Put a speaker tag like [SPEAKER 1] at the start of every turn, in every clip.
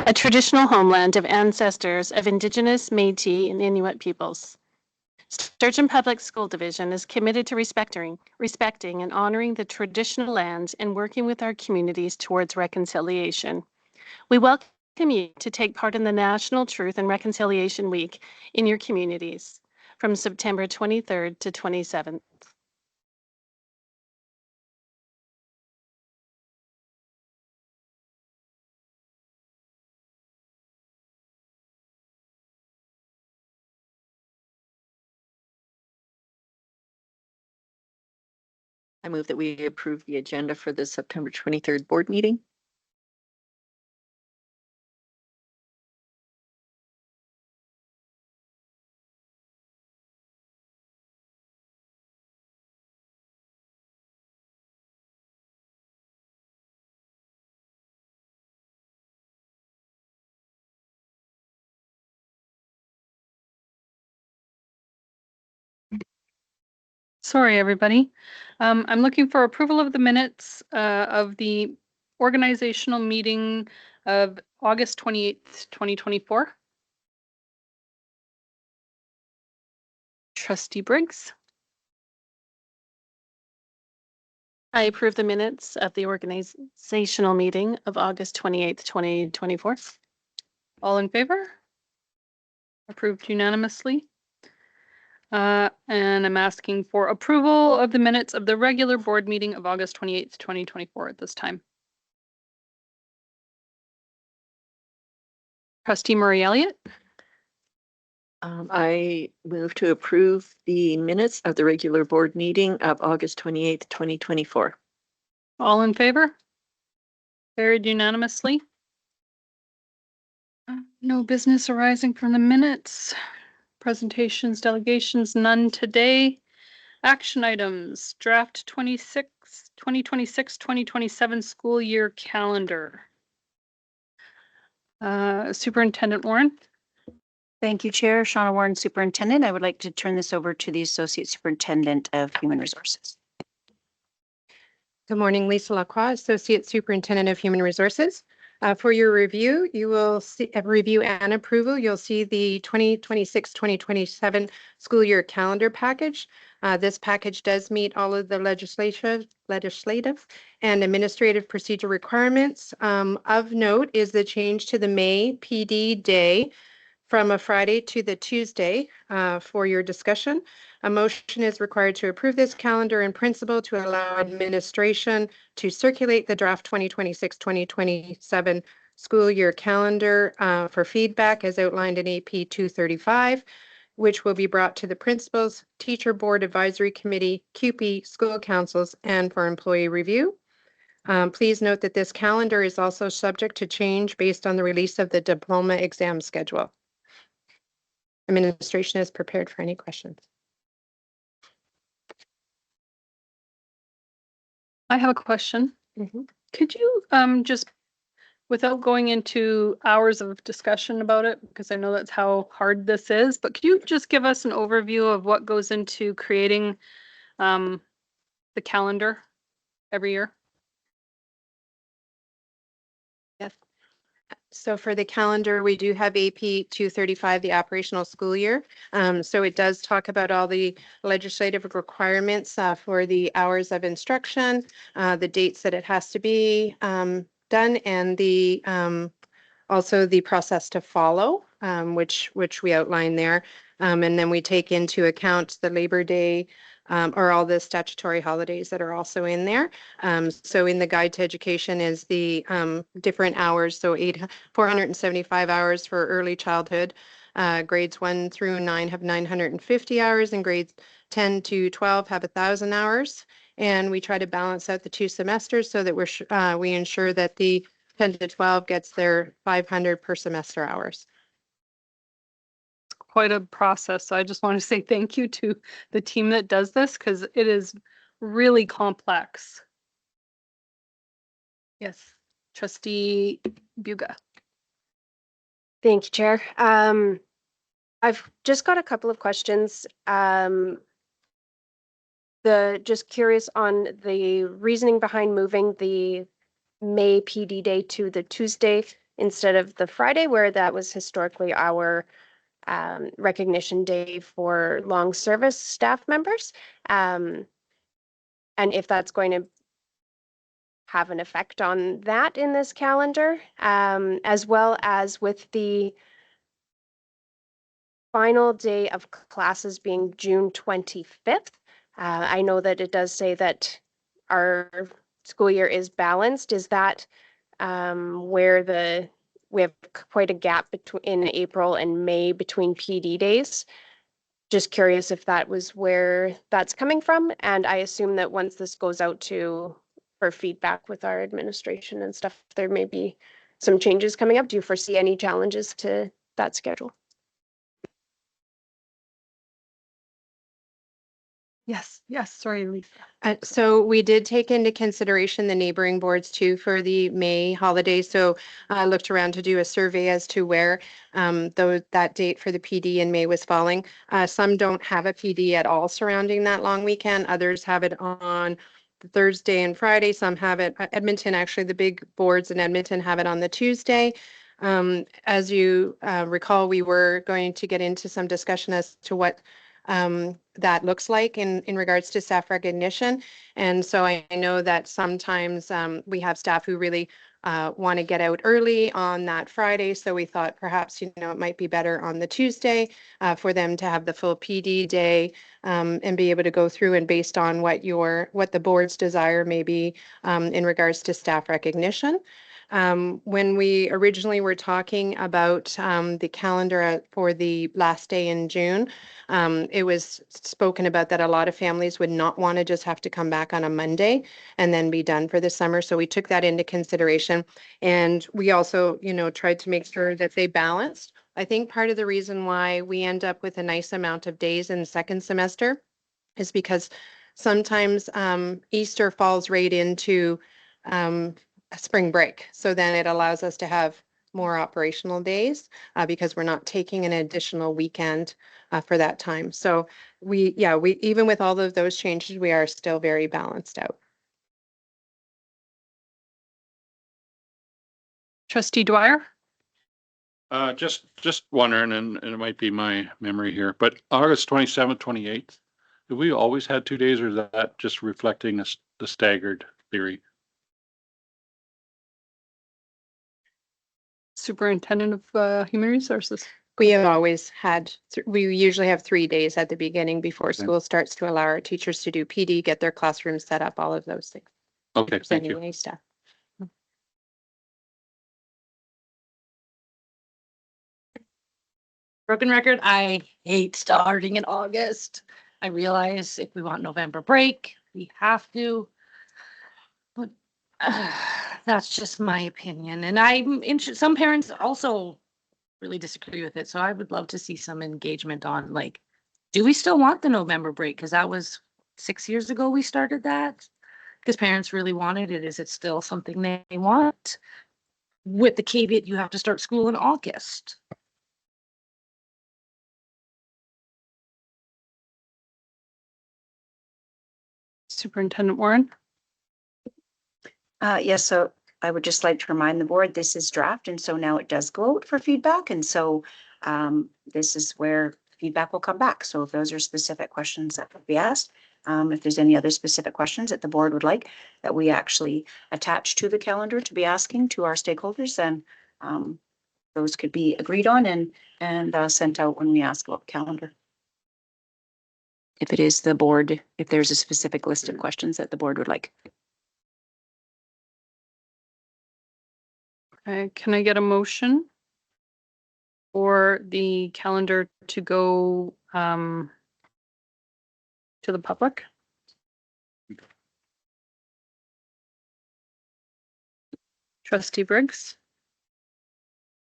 [SPEAKER 1] a traditional homeland of ancestors of Indigenous, Métis, and Inuit peoples. Sturgeon Public School Division is committed to respecting and honoring the traditional lands and working with our communities towards reconciliation. We welcome you to take part in the National Truth and Reconciliation Week in your communities from September 23rd to 27th.
[SPEAKER 2] I move that we approve the agenda for the September 23rd board meeting.
[SPEAKER 3] Sorry, everybody. I'm looking for approval of the minutes of the organizational meeting of August 28th, 2024. Trustee Briggs.
[SPEAKER 1] I approve the minutes of the organizational meeting of August 28th, 2024.
[SPEAKER 3] All in favor? Approved unanimously. And I'm asking for approval of the minutes of the regular board meeting of August 28th, 2024 at this time. Trustee Murray Elliott.
[SPEAKER 2] I move to approve the minutes of the regular board meeting of August 28th, 2024.
[SPEAKER 3] All in favor? Carried unanimously. No business arising from the minutes. Presentations, delegations, none today. Action items, draft 2026-2027 school year calendar. Superintendent Warren.
[SPEAKER 4] Thank you, Chair. Shauna Warren, Superintendent. I would like to turn this over to the Associate Superintendent of Human Resources.
[SPEAKER 5] Good morning, Lisa Lacroix, Associate Superintendent of Human Resources. For your review, you will see review and approval. You'll see the 2026-2027 school year calendar package. This package does meet all of the legislative and administrative procedure requirements. Of note is the change to the May PD day from a Friday to the Tuesday for your discussion. A motion is required to approve this calendar in principle to allow administration to circulate the draft 2026-2027 school year calendar for feedback as outlined in AP 235, which will be brought to the principals, teacher board advisory committee, CUPE, school councils, and for employee review. Please note that this calendar is also subject to change based on the release of the diploma exam schedule. Administration is prepared for any questions.
[SPEAKER 3] I have a question. Could you just, without going into hours of discussion about it, because I know that's how hard this is, but could you just give us an overview of what goes into creating the calendar every year?
[SPEAKER 5] Yes. So for the calendar, we do have AP 235, the operational school year. So it does talk about all the legislative requirements for the hours of instruction, the dates that it has to be done, and the also the process to follow, which we outline there. And then we take into account the Labor Day, or all the statutory holidays that are also in there. So in the guide to education is the different hours. So 475 hours for early childhood. Grades 1 through 9 have 950 hours, and grades 10 to 12 have 1,000 hours. And we try to balance out the 2 semesters so that we ensure that the 10 to 12 gets their 500 per semester hours.
[SPEAKER 3] Quite a process. So I just want to say thank you to the team that does this, because it is really complex. Yes, Trustee Buga.
[SPEAKER 6] Thank you, Chair. I've just got a couple of questions. Just curious on the reasoning behind moving the May PD day to the Tuesday instead of the Friday, where that was historically our recognition day for long service staff members. And if that's going to have an effect on that in this calendar, as well as with the final day of classes being June 25th. I know that it does say that our school year is balanced. Is that where we have quite a gap between in April and May between PD days? Just curious if that was where that's coming from. And I assume that once this goes out for feedback with our administration and stuff, there may be some changes coming up. Do you foresee any challenges to that schedule?
[SPEAKER 3] Yes, sorry, Lisa.
[SPEAKER 5] So we did take into consideration the neighboring boards too for the May holiday. So I looked around to do a survey as to where that date for the PD in May was falling. Some don't have a PD at all surrounding that long weekend. Others have it on the Thursday and Friday. Some have it, Edmonton, actually, the big boards in Edmonton have it on the Tuesday. As you recall, we were going to get into some discussion as to what that looks like in regards to staff recognition. And so I know that sometimes we have staff who really want to get out early on that Friday. So we thought perhaps, it might be better on the Tuesday for them to have the full PD day and be able to go through and based on what the board's desire may be in regards to staff recognition. When we originally were talking about the calendar for the last day in June, it was spoken about that a lot of families would not want to just have to come back on a Monday and then be done for the summer. So we took that into consideration. And we also, tried to make sure that they balanced. I think part of the reason why we end up with a nice amount of days in second semester is because sometimes Easter falls right into a spring break. So then it allows us to have more operational days because we're not taking an additional weekend for that time. So we even with all of those changes, we are still very balanced out.
[SPEAKER 3] Trustee Dwyer?
[SPEAKER 7] Just wondering, and it might be my memory here, but August 27th, 28th, have we always had 2 days, or is that just reflecting the staggered theory?
[SPEAKER 3] Superintendent of Human Resources.
[SPEAKER 5] We have always had, we usually have 3 days at the beginning before school starts to allow our teachers to do PD, get their classrooms set up, all of those things.
[SPEAKER 7] Okay, thank you.
[SPEAKER 5] Anyway, stuff.
[SPEAKER 8] Broken record, I hate starting in August. I realize if we want November break, we have to. But that's just my opinion. And I'm interested, some parents also really disagree with it. So I would love to see some engagement on do we still want the November break? Because that was 6 years ago we started that. Because parents really wanted it. Is it still something they want? With the caveat, you have to start school in August.
[SPEAKER 3] Superintendent Warren?
[SPEAKER 4] Yes, so I would just like to remind the board, this is draft, and so now it does go out for feedback. And so this is where feedback will come back. So if those are specific questions that would be asked, if there's any other specific questions that the board would like that we actually attach to the calendar to be asking to our stakeholders, then those could be agreed on and sent out when we ask about the calendar. If it is the board, if there's a specific list of questions that the board would like.
[SPEAKER 3] Okay, can I get a motion for the calendar to go to the public? Trustee Briggs?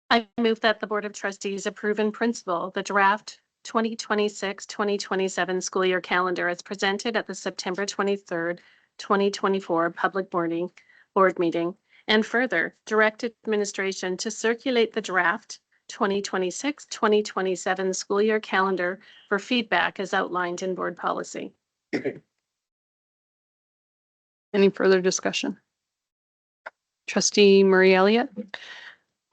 [SPEAKER 1] I move that the Board of Trustees approve in principle the draft 2026-2027 school year calendar as presented at the September 23rd, 2024 public board meeting, and further direct administration to circulate the draft 2026-2027 school year calendar for feedback as outlined in board policy.
[SPEAKER 3] Any further discussion? Trustee Murray Elliott?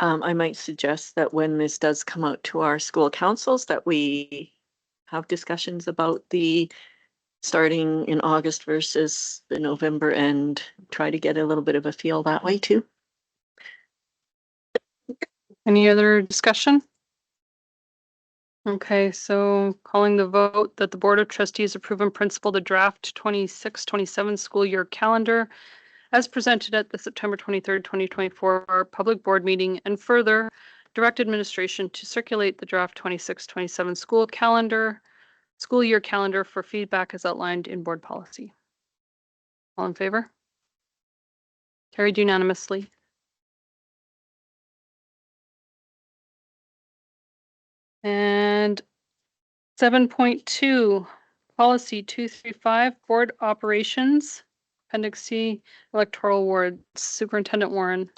[SPEAKER 2] I might suggest that when this does come out to our school councils, that we have discussions about the starting in August versus the November and try to get a little bit of a feel that way too.
[SPEAKER 3] Any other discussion? Okay, so calling the vote that the Board of Trustees approve in principle the draft 26-27 school year calendar as presented at the September 23rd, 2024 public board meeting, and further direct administration to circulate the draft 26-27 school year calendar for feedback as outlined in board policy. All in favor? Carried unanimously. And 7.2, policy 235, board operations, appendix C, electoral wards, Superintendent Warren.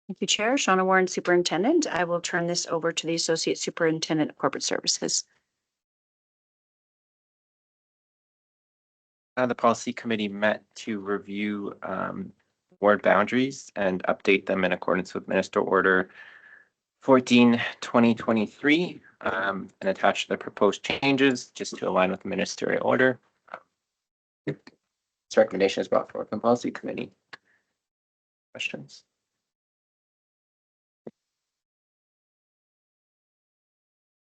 [SPEAKER 4] Thank you, Chair. Shauna Warren, Superintendent. I will turn this over to the Associate Superintendent of Corporate Services.
[SPEAKER 9] The policy committee met to review ward boundaries and update them in accordance with Minister Order 14/2023 and attach the proposed changes just to align with the ministerial order. This recommendation is brought forward from policy committee. Questions?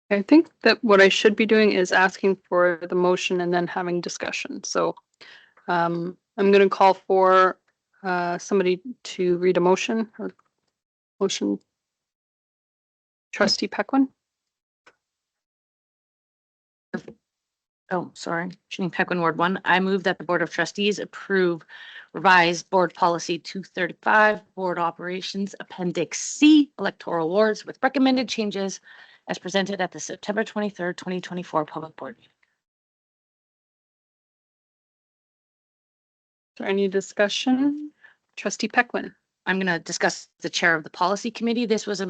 [SPEAKER 3] I think that what I should be doing is asking for the motion and then having discussion. So I'm going to call for somebody to read a motion or motion. Trustee Pequin.
[SPEAKER 8] Oh, sorry. Janine Pequin, Ward 1. I move that the Board of Trustees approve revised Board Policy 235, Board Operations Appendix C, Electoral Wards with recommended changes as presented at the September 23rd, 2024 public board meeting.
[SPEAKER 3] Is there any discussion? Trustee Pequin.
[SPEAKER 8] I'm going to discuss the chair of the policy committee. This was a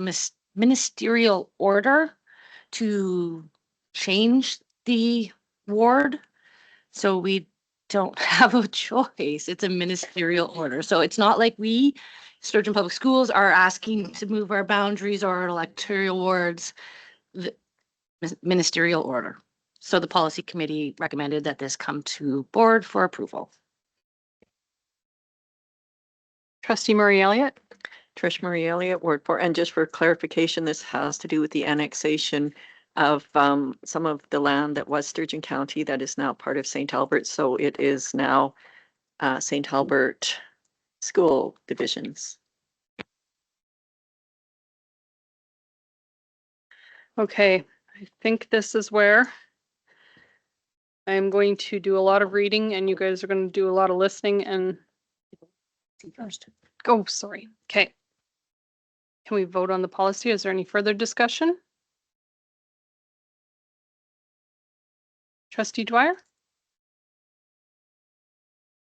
[SPEAKER 8] ministerial order to change the ward. So we don't have a choice. It's a ministerial order. So it's not like we, Sturgeon Public Schools, are asking to move our boundaries or our electoral wards. The ministerial order. So the policy committee recommended that this come to board for approval.
[SPEAKER 3] Trustee Murray Elliott.
[SPEAKER 2] Trish Marie Elliott, Ward 4. And just for clarification, this has to do with the annexation of some of the land that was Sturgeon County that is now part of St. Albert. So it is now St. Albert school divisions.
[SPEAKER 3] Okay, I think this is where I'm going to do a lot of reading and you guys are going to do a lot of listening and
[SPEAKER 8] First.
[SPEAKER 3] oh, sorry. Okay. Can we vote on the policy? Is there any further discussion? Trustee Dwyer?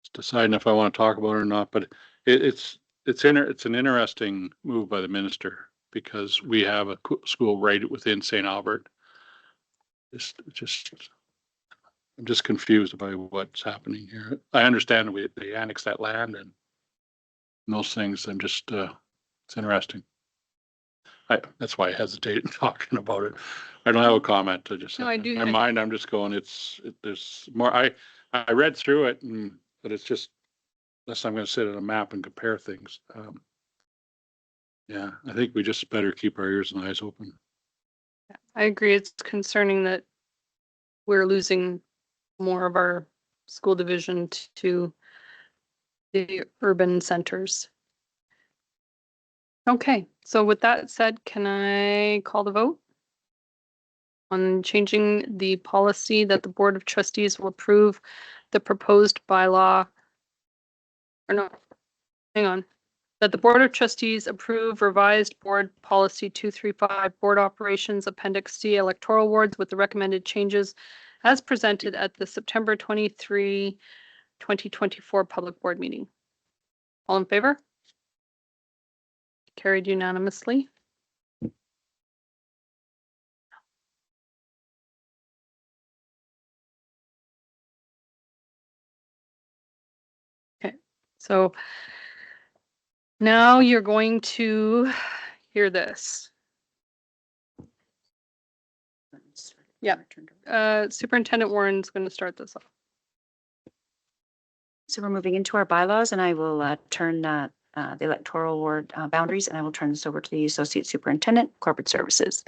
[SPEAKER 7] Just deciding if I want to talk about it or not, but it's an interesting move by the minister because we have a school right within St. Albert. I'm just confused by what's happening here. I understand they annexed that land and those things. It's interesting. That's why I hesitated talking about it. I don't have a comment.
[SPEAKER 3] No, I do-
[SPEAKER 7] in my mind, I'm just going, there's more. I read through it but it's just, unless I'm going to sit at a map and compare things. Yeah, I think we just better keep our ears and eyes open.
[SPEAKER 3] I agree. It's concerning that we're losing more of our school division to the urban centers. Okay, so with that said, can I call the vote on changing the policy that the Board of Trustees will approve the proposed bylaw? Or no, hang on. That the Board of Trustees approve revised Board Policy 235, Board Operations Appendix C, Electoral Wards with the recommended changes as presented at the September 23, 2024 public board meeting. All in favor? Carried unanimously. Okay, so Now you're going to hear this. Yeah. Superintendent Warren's going to start this off.
[SPEAKER 4] So we're moving into our bylaws, and I will turn the electoral ward boundaries, and I will turn this over to the Associate Superintendent, Corporate Services.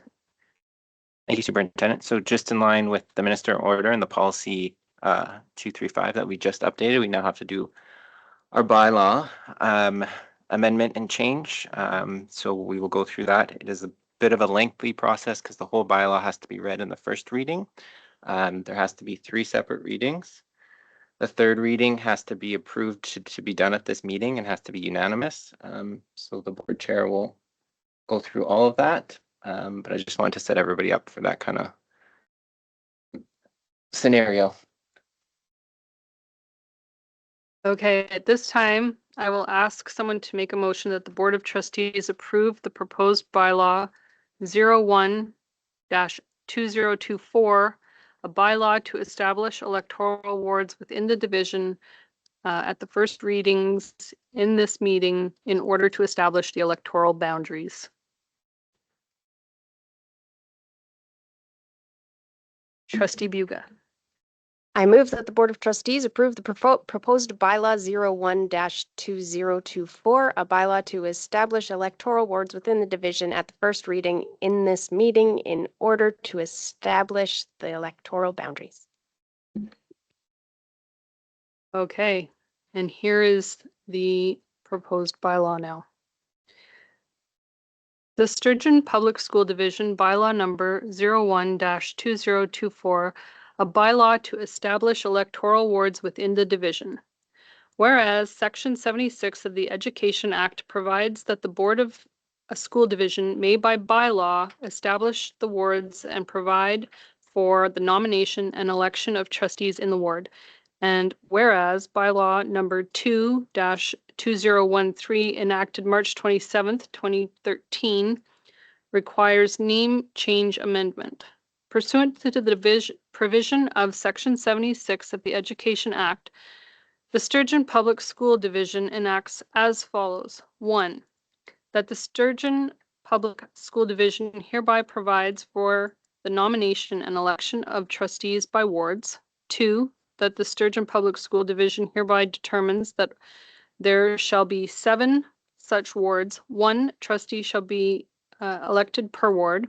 [SPEAKER 9] Thank you, Superintendent. So just in line with the minister order and the policy 235 that we just updated, we now have to do our bylaw amendment and change. So we will go through that. It is a bit of a lengthy process because the whole bylaw has to be read in the first reading. There has to be 3 separate readings. The third reading has to be approved to be done at this meeting and has to be unanimous. So the board chair will go through all of that. But I just wanted to set everybody up for that kind of scenario.
[SPEAKER 3] Okay, at this time, I will ask someone to make a motion that the Board of Trustees approve the proposed bylaw 01-2024, a bylaw to establish electoral wards within the division at the first readings in this meeting in order to establish the electoral boundaries. Trustee Buga.
[SPEAKER 6] I move that the Board of Trustees approve the proposed bylaw 01-2024, a bylaw to establish electoral wards within the division at the first reading in this meeting in order to establish the electoral boundaries.
[SPEAKER 3] Okay, and here is the proposed bylaw now. The Sturgeon Public School Division bylaw number 01-2024, a bylaw to establish electoral wards within the division. Whereas Section 76 of the Education Act provides that the Board of a School Division may by bylaw establish the wards and provide for the nomination and election of trustees in the ward. And whereas bylaw number 2-2013 enacted March 27th, 2013 requires name change amendment. Pursuant to the provision of Section 76 of the Education Act, the Sturgeon Public School Division enacts as follows. 1, that the Sturgeon Public School Division hereby provides for the nomination and election of trustees by wards. 2, that the Sturgeon Public School Division hereby determines that there shall be 7 such wards. 1 trustee shall be elected per ward.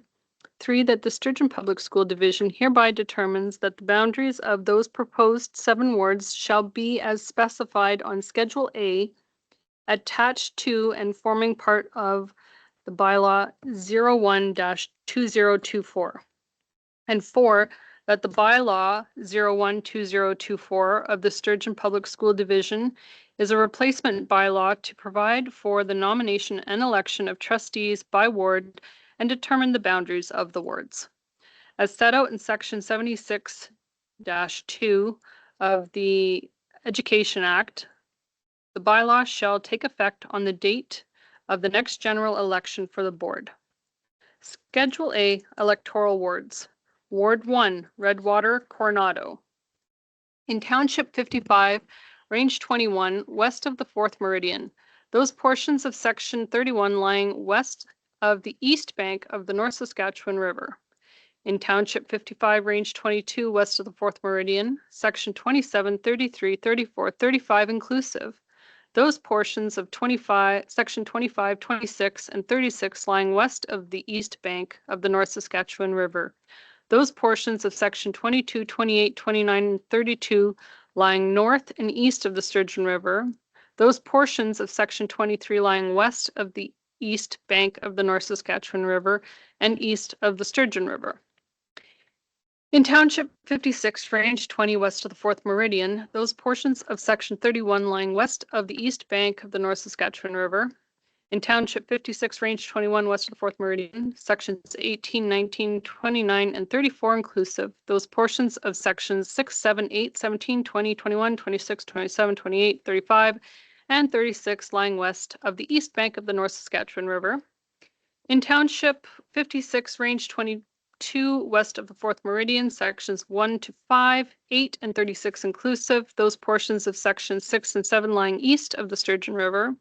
[SPEAKER 3] 3, that the Sturgeon Public School Division hereby determines that the boundaries of those proposed 7 wards shall be as specified on Schedule A, attached to and forming part of the bylaw 01-2024. And 4, that the bylaw 01-2024 of the Sturgeon Public School Division is a replacement bylaw to provide for the nomination and election of trustees by ward and determine the boundaries of the wards. As set out in Section 76-2 of the Education Act, the bylaw shall take effect on the date of the next general election for the board. Schedule A, electoral wards. Ward 1, Redwater, Coronado. In Township 55, Range 21, west of the 4th Meridian, those portions of Section 31 lying west of the east bank of the North Saskatchewan River. In Township 55, Range 22, west of the 4th Meridian, Section 27, 33, 34, 35 inclusive, those portions of Section 25, 26, and 36 lying west of the east bank of the North Saskatchewan River. Those portions of Section 22, 28, 29, and 32 lying north and east of the Sturgeon River. Those portions of Section 23 lying west of the east bank of the North Saskatchewan River and east of the Sturgeon River. In Township 56, Range 20, west of the 4th Meridian, those portions of Section 31 lying west of the east bank of the North Saskatchewan River. In Township 56, Range 21, west of the 4th Meridian, Sections 18, 19, 29, and 34 inclusive, those portions of Sections 6, 7, 8, 17, 20, 21, 26, 27, 28, 35, and 36 lying west of the east bank of the North Saskatchewan River. In Township 56, Range 22, west of the 4th Meridian, Sections 1 to 5, 8, and 36 inclusive, those portions of Sections 6 and 7 lying east of the Sturgeon River.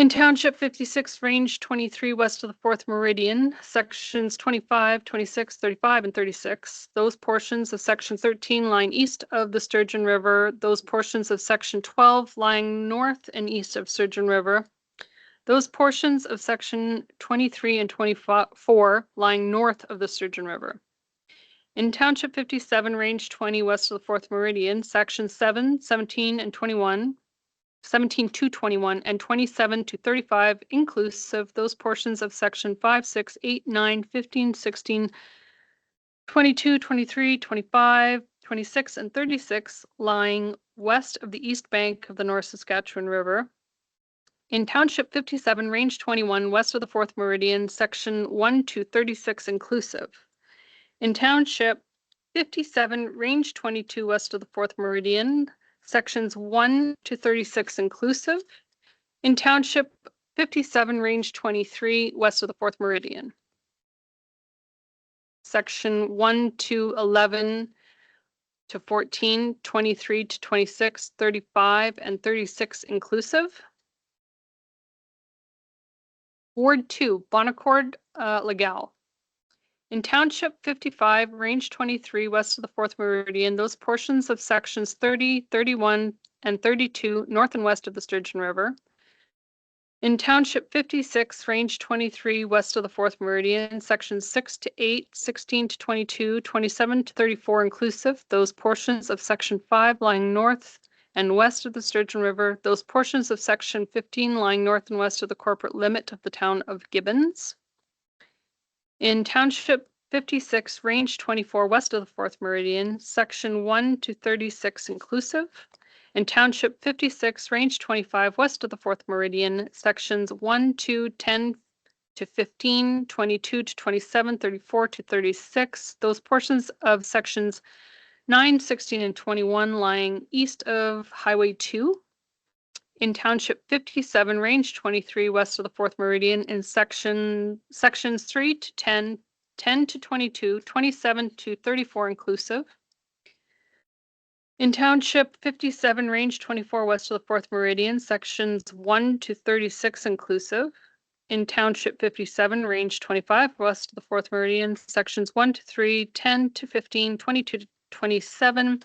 [SPEAKER 3] In Township 56, Range 23, west of the 4th Meridian, Sections 25, 26, 35, and 36. Those portions of Section 13 lying east of the Sturgeon River. Those portions of Section 12 lying north and east of Sturgeon River. Those portions of Section 23 and 24 lying north of the Sturgeon River. In Township 57, Range 20, west of the 4th Meridian, Sections 7, 17, and 21. 17 to 21 and 27 to 35 inclusive, those portions of section 5, 6, 8, 9, 15, 16, 22, 23, 25, 26, and 36 lying west of the east bank of the North Saskatchewan River. In Township 57, Range 21, west of the 4th Meridian, section 1 to 36 inclusive. In Township 57, Range 22, west of the 4th Meridian, Sections 1 to 36 inclusive. In Township 57, Range 23, west of the 4th Meridian. Section 1 to 11 to 14, 23 to 26, 35, and 36 inclusive. Ward 2, Bonaccord, Legal. In Township 55, Range 23, west of the 4th Meridian, those portions of sections 30, 31, and 32, north and west of the Sturgeon River. In Township 56, Range 23, west of the 4th Meridian, sections 6 to 8, 16 to 22, 27 to 34 inclusive, those portions of section 5 lying north and west of the Sturgeon River, those portions of section 15 lying north and west of the corporate limit of the town of Gibbons. In Township 56, Range 24, west of the 4th Meridian, section 1 to 36 inclusive. In Township 56, Range 25, west of the 4th Meridian, sections 1 to 10 to 15, 22 to 27, 34 to 36, those portions of sections 9, 16, and 21 lying east of Highway 2. In Township 57, Range 23, west of the 4th Meridian, in sections 3 to 10, 10 to 22, 27 to 34 inclusive. In Township 57, Range 24, west of the 4th Meridian, sections 1 to 36 inclusive. In Township 57, Range 25, west of the 4th Meridian, sections 1 to 3, 10 to 15, 22 to 27,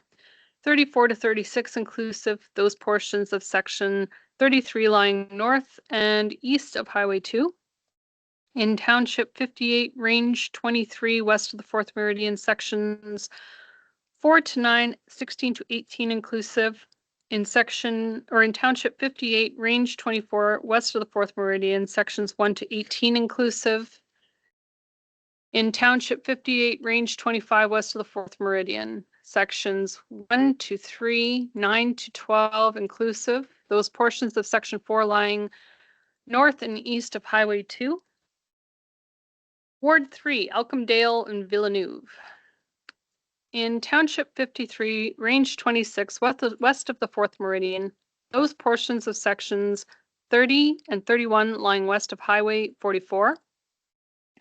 [SPEAKER 3] 34 to 36 inclusive, those portions of section 33 lying north and east of Highway 2. In Township 58, Range 23, west of the 4th Meridian, sections 4 to 9, 16 to 18 inclusive. In Township 58, Range 24, west of the 4th Meridian, sections 1 to 18 inclusive. In Township 58, Range 25, west of the 4th Meridian, sections 1 to 3, 9 to 12 inclusive, those portions of section 4 lying north and east of Highway 2. Ward 3, Elcomdale and Villeneuve. In Township 53, Range 26, west of the 4th Meridian, those portions of sections 30 and 31 lying west of Highway 44.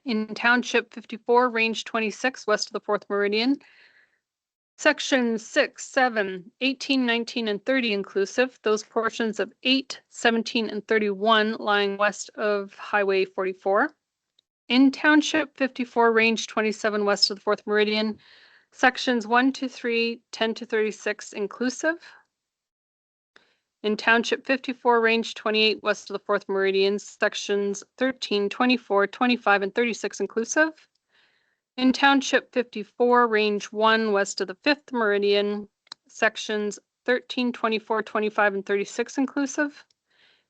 [SPEAKER 3] In Township 54, Range 26, west of the 4th Meridian, sections 6, 7, 18, 19, and 30 inclusive, those portions of 8, 17, and 31 lying west of Highway 44. In Township 54, Range 27, west of the 4th Meridian, sections 1 to 3, 10 to 36 inclusive. In Township 54, Range 28, west of the 4th Meridian, sections 13, 24, 25, and 36 inclusive. In Township 54, Range 1, west of the 5th Meridian, sections 13, 24, 25, and 36 inclusive.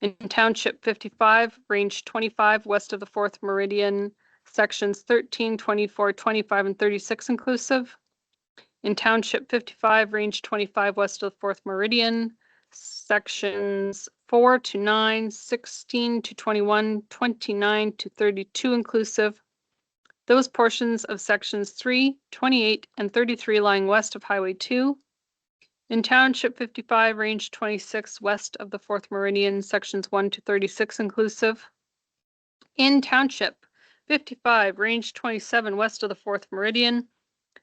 [SPEAKER 3] In Township 55, Range 25, west of the 4th Meridian, sections 13, 24, 25, and 36 inclusive. In Township 55, Range 25, west of the 4th Meridian, sections 4 to 9, 16 to 21, 29 to 32 inclusive, those portions of sections 3, 28, and 33 lying west of Highway 2. In Township 55, Range 26, west of the 4th Meridian, sections 1 to 36 inclusive. In Township 55, Range 27, west of the 4th Meridian,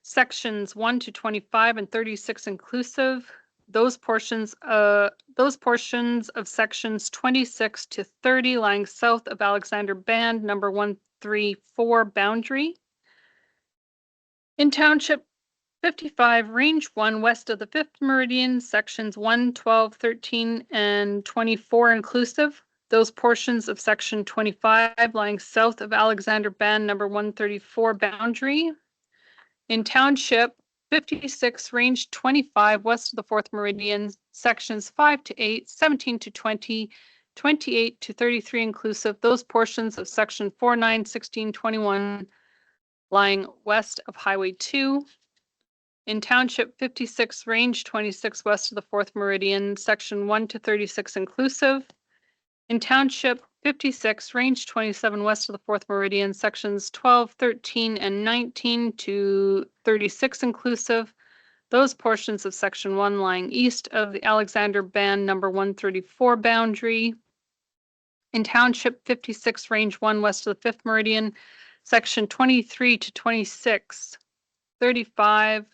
[SPEAKER 3] sections 1 to 25 and 36 inclusive, those portions of sections 26 to 30 lying south of Alexander Band number 134 boundary. In Township 55, Range 1, west of the 5th meridian, sections 1, 12, 13, and 24 inclusive. Those portions of section 25 lying south of Alexander Band number 134 boundary. In Township 56, Range 25, west of the 4th meridian, sections 5 to 8, 17 to 20, 28 to 33 inclusive. Those portions of section 49, 16, 21 lying west of Highway 2. In Township 56, Range 26, west of the 4th meridian, section 1 to 36 inclusive. In Township 56, Range 27, west of the 4th meridian, sections 12, 13, and 19 to 36 inclusive. Those portions of section 1 lying east of the Alexander Band number 134 boundary. In Township 56, Range 1, west of the 5th meridian, section 23 to 26, 35,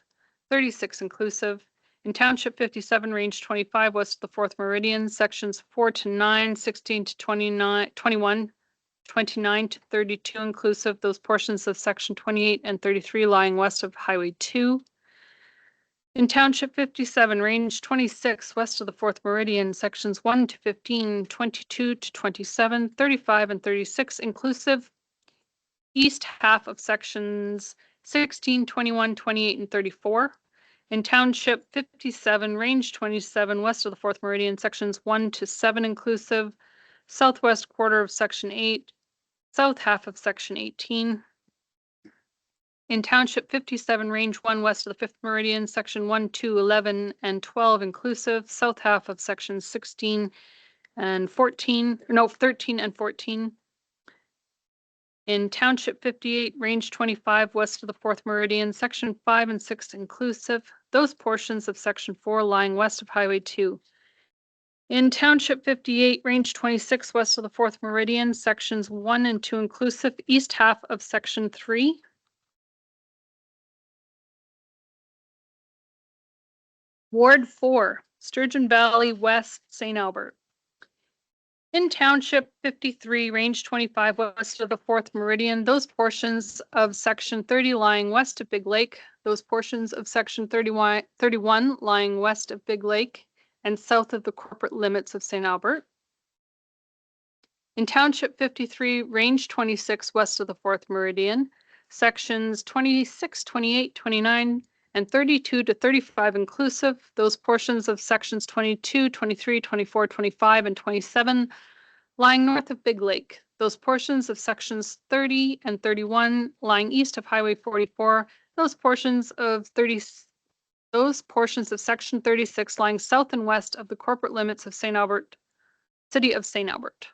[SPEAKER 3] 36 inclusive. In Township 57, Range 25, west of the 4th meridian, sections 4 to 9, 16 to 29, 21, 29 to 32 inclusive. Those portions of section 28 and 33 lying west of Highway 2. In Township 57, Range 26, west of the 4th meridian, sections 1 to 15, 22 to 27, 35, and 36 inclusive. East half of sections 16, 21, 28, and 34. In Township 57, Range 27, west of the 4th meridian, sections 1 to 7 inclusive. Southwest quarter of section 8, south half of section 18. In Township 57, Range 1, west of the 5th meridian, section 1, 2, 11, and 12 inclusive. South half of section 16 and 14, no, 13 and 14. In Township 58, Range 25, west of the 4th meridian, section 5 and 6 inclusive. Those portions of section 4 lying west of Highway 2. In Township 58, Range 26, west of the 4th meridian, sections 1 and 2 inclusive. East half of section 3. Ward 4, Sturgeon Valley West, St. Albert. In Township 53, Range 25, west of the 4th meridian, those portions of section 30 lying west of Big Lake, those portions of section 31 lying west of Big Lake and south of the corporate limits of St. Albert. In Township 53, Range 26, west of the 4th meridian, sections 26, 28, 29, and 32 to 35 inclusive. Those portions of sections 22, 23, 24, 25, and 27 lying north of Big Lake. Those portions of sections 30 and 31 lying east of Highway 44. Those portions of section 36 lying south and west of the corporate limits of St. Albert, City of St. Albert.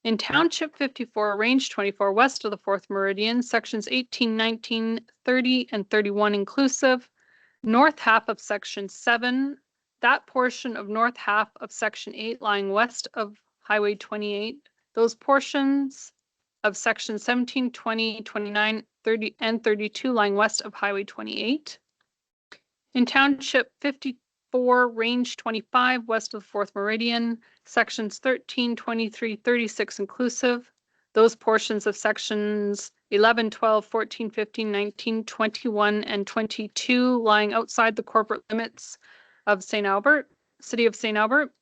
[SPEAKER 3] In Township 54, Range 24, west of the 4th meridian, sections 18, 19, 30, and 31 inclusive. North half of section 7, that portion of north half of section 8 lying west of Highway 28. Those portions of section 17, 20, 29, 30, and 32 lying west of Highway 28. In Township 54, Range 25, west of the 4th meridian, sections 13, 23, 36 inclusive. Those portions of sections 11, 12, 14, 15, 19, 21, and 22 lying outside the corporate limits of St. Albert, City of St. Albert.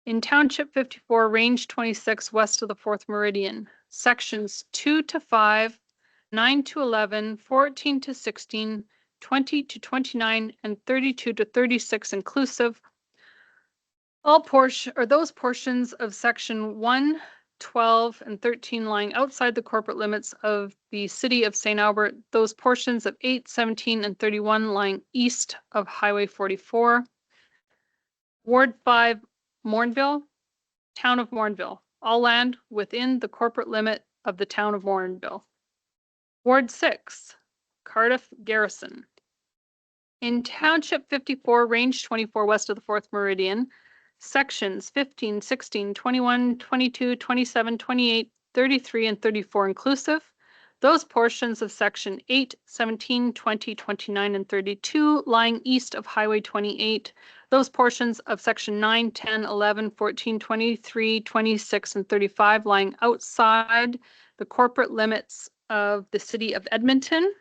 [SPEAKER 3] In Township 54, Range 26, west of the 4th meridian, sections 2 to 5, 9 to 11, 14 to 16, 20 to 29, and 32 to 36 inclusive. Those portions of section 1, 12, and 13 lying outside the corporate limits of the City of St. Albert. Those portions of 8, 17, and 31 lying east of Highway 44. Ward 5, Morinville, Town of Morinville, all land within the corporate limit of the Town of Morinville. Ward 6, Cardiff Garrison. In Township 54, Range 24, west of the 4th meridian, sections 15, 16, 21, 22, 27, 28, 33, and 34 inclusive. those portions of section 8, 17, 20, 29, and 32 lying east of Highway 28, those portions of section 9, 10, 11, 14, 23, 26, and 35 lying outside the corporate limits of the city of Edmonton.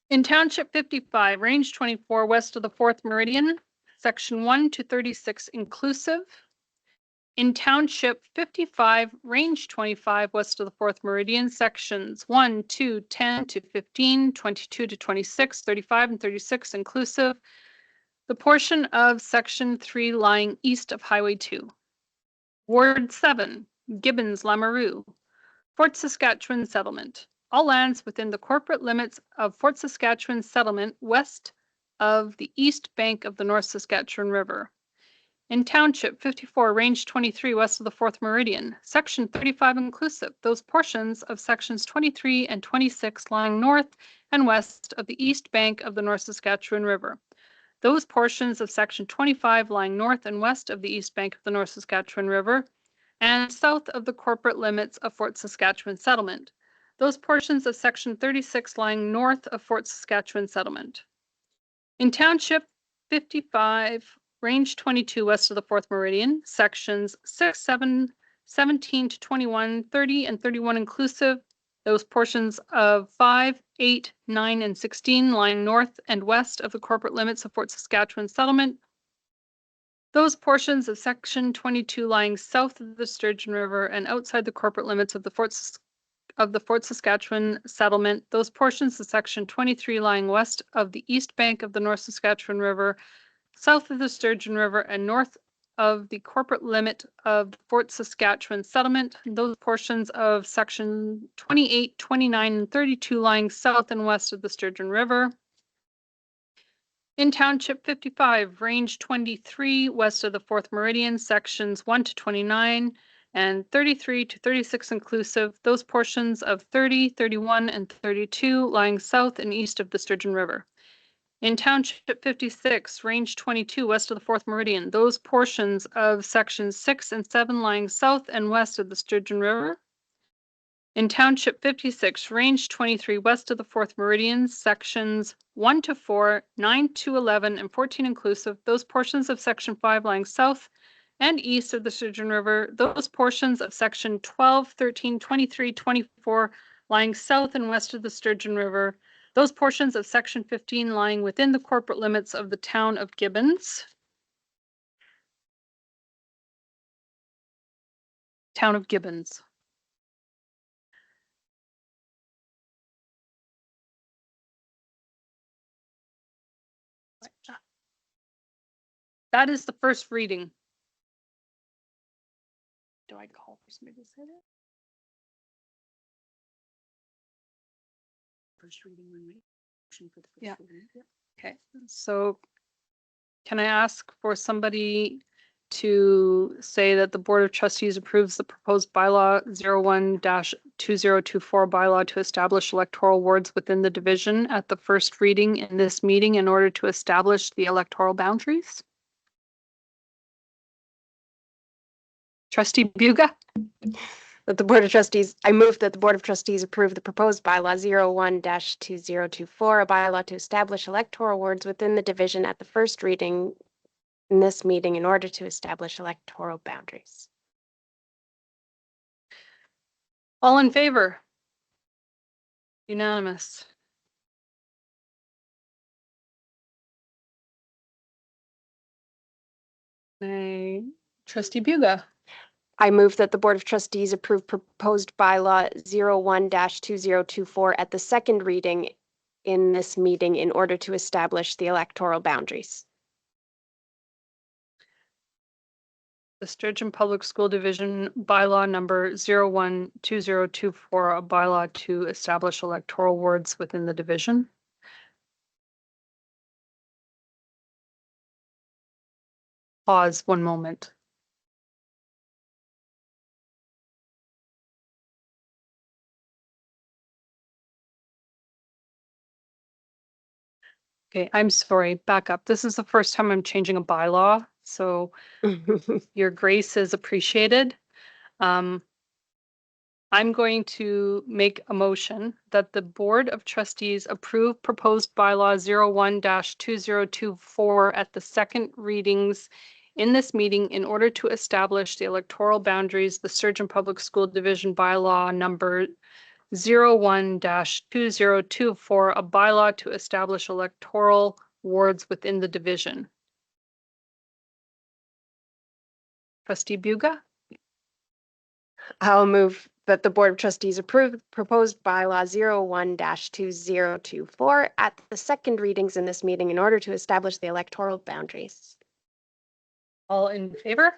[SPEAKER 3] In Township 55, Range 24, west of the 4th Meridian, Section 1 to 36 inclusive. In Township 55, Range 25, west of the 4th Meridian, Sections 1, 2, 10 to 15, 22 to 26, 35, and 36 inclusive. The portion of Section 3 lying east of Highway 2. Ward 7, Gibbons-Lamoureux, Fort Saskatchewan Settlement. All lands within the corporate limits of Fort Saskatchewan Settlement west of the east bank of the North Saskatchewan River. In Township 54, Range 23, west of the 4th Meridian, Section 35 inclusive, those portions of Sections 23 and 26 lying north and west of the east bank of the North Saskatchewan River. Those portions of Section 25 lying north and west of the east bank of the North Saskatchewan River and south of the corporate limits of Fort Saskatchewan Settlement. Those portions of Section 36 lying north of Fort Saskatchewan Settlement. In Township 55, Range 22, west of the 4th Meridian, Sections 6, 7, 17 to 21, 30, and 31 inclusive, those portions of 5, 8, 9, and 16 lying north and west of the corporate limits of Fort Saskatchewan Settlement. Those portions of Section 22 lying south of the Sturgeon River and outside the corporate limits of the Fort Saskatchewan Settlement, those portions of Section 23 lying west of the east bank of the North Saskatchewan River, south of the Sturgeon River, and north of the corporate limit of the Fort Saskatchewan Settlement, those portions of Section 28, 29, and 32 lying south and west of the Sturgeon River. In Township 55, Range 23, west of the 4th Meridian, Sections 1 to 29, and 33 to 36 inclusive, those portions of 30, 31, and 32 lying south and east of the Sturgeon River. In Township 56, Range 22, west of the 4th Meridian, those portions of Sections 6 and 7 lying south and west of the Sturgeon River. In Township 56, Range 23, west of the 4th Meridian, Sections 1 to 4, 9 to 11, and 14 inclusive, those portions of Section 5 lying south and east of the Sturgeon River, those portions of Section 12, 13, 23, 24 lying south and west of the Sturgeon River, those portions of Section 15 lying within the corporate limits of the town of Gibbons. Town of Gibbons. That is the first reading. Do I call for somebody to say that?
[SPEAKER 4] First reading when we motion for the first
[SPEAKER 3] Yeah.
[SPEAKER 4] reading. Yep.
[SPEAKER 3] Okay, so can I ask for somebody to say that the Board of Trustees approves the proposed bylaw 01-2024 bylaw to establish electoral wards within the division at the first reading in this meeting in order to establish the electoral boundaries? Trustee Buga?
[SPEAKER 6] That the Board of Trustees, I move that the Board of Trustees approve the proposed bylaw 01-2024, a bylaw to establish electoral wards within the division at the first reading in this meeting in order to establish electoral boundaries.
[SPEAKER 3] All in favor? Unanimous. Trustee Buga?
[SPEAKER 6] I move that the Board of Trustees approve proposed bylaw 01-2024 at the second reading in this meeting in order to establish the electoral boundaries.
[SPEAKER 3] The Sturgeon Public School Division bylaw number 01-2024, a bylaw to establish electoral wards within the division. Pause 1 moment. Okay, I'm sorry, back up. This is the first time I'm changing a bylaw, so your grace is appreciated. I'm going to make a motion that the Board of Trustees approve proposed bylaw 01-2024 at the second readings in this meeting in order to establish the electoral boundaries, the Sturgeon Public School Division bylaw number 01-2024, a bylaw to establish electoral wards within the division. Trustee Buga?
[SPEAKER 6] I'll move that the Board of Trustees approve proposed bylaw 01-2024 at the second readings in this meeting in order to establish the electoral boundaries.
[SPEAKER 3] All in favor?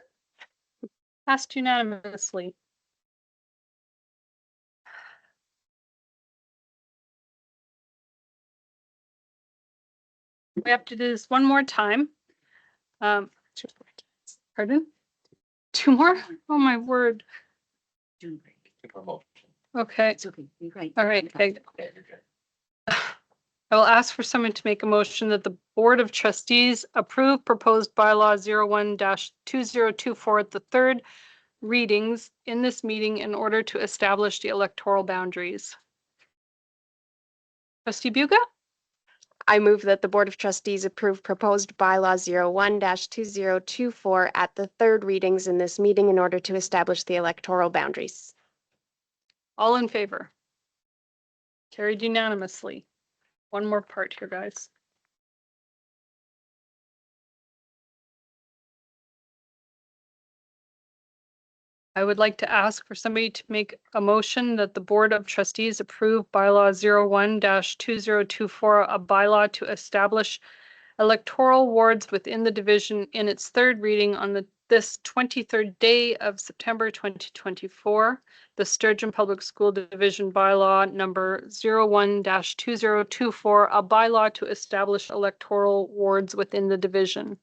[SPEAKER 3] Passed unanimously. We have to do this one more time. Pardon? Two more? Oh, my word.
[SPEAKER 4] Doing great.
[SPEAKER 3] Okay,
[SPEAKER 4] It's okay. You're right.
[SPEAKER 3] all right. Okay. I will ask for someone to make a motion that the Board of Trustees approve proposed bylaw 01-2024 at the third readings in this meeting in order to establish the electoral boundaries. Trustee Buga?
[SPEAKER 6] I move that the Board of Trustees approve proposed bylaw 01-2024 at the third readings in this meeting in order to establish the electoral boundaries.
[SPEAKER 3] All in favor? Carried unanimously. One more part here, guys. I would like to ask for somebody to make a motion that the Board of Trustees approve bylaw 01-2024, a bylaw to establish electoral wards within the division in its third reading on this 23rd day of September 2024. The Sturgeon Public School Division bylaw number 01-2024, a bylaw to establish electoral wards within the division.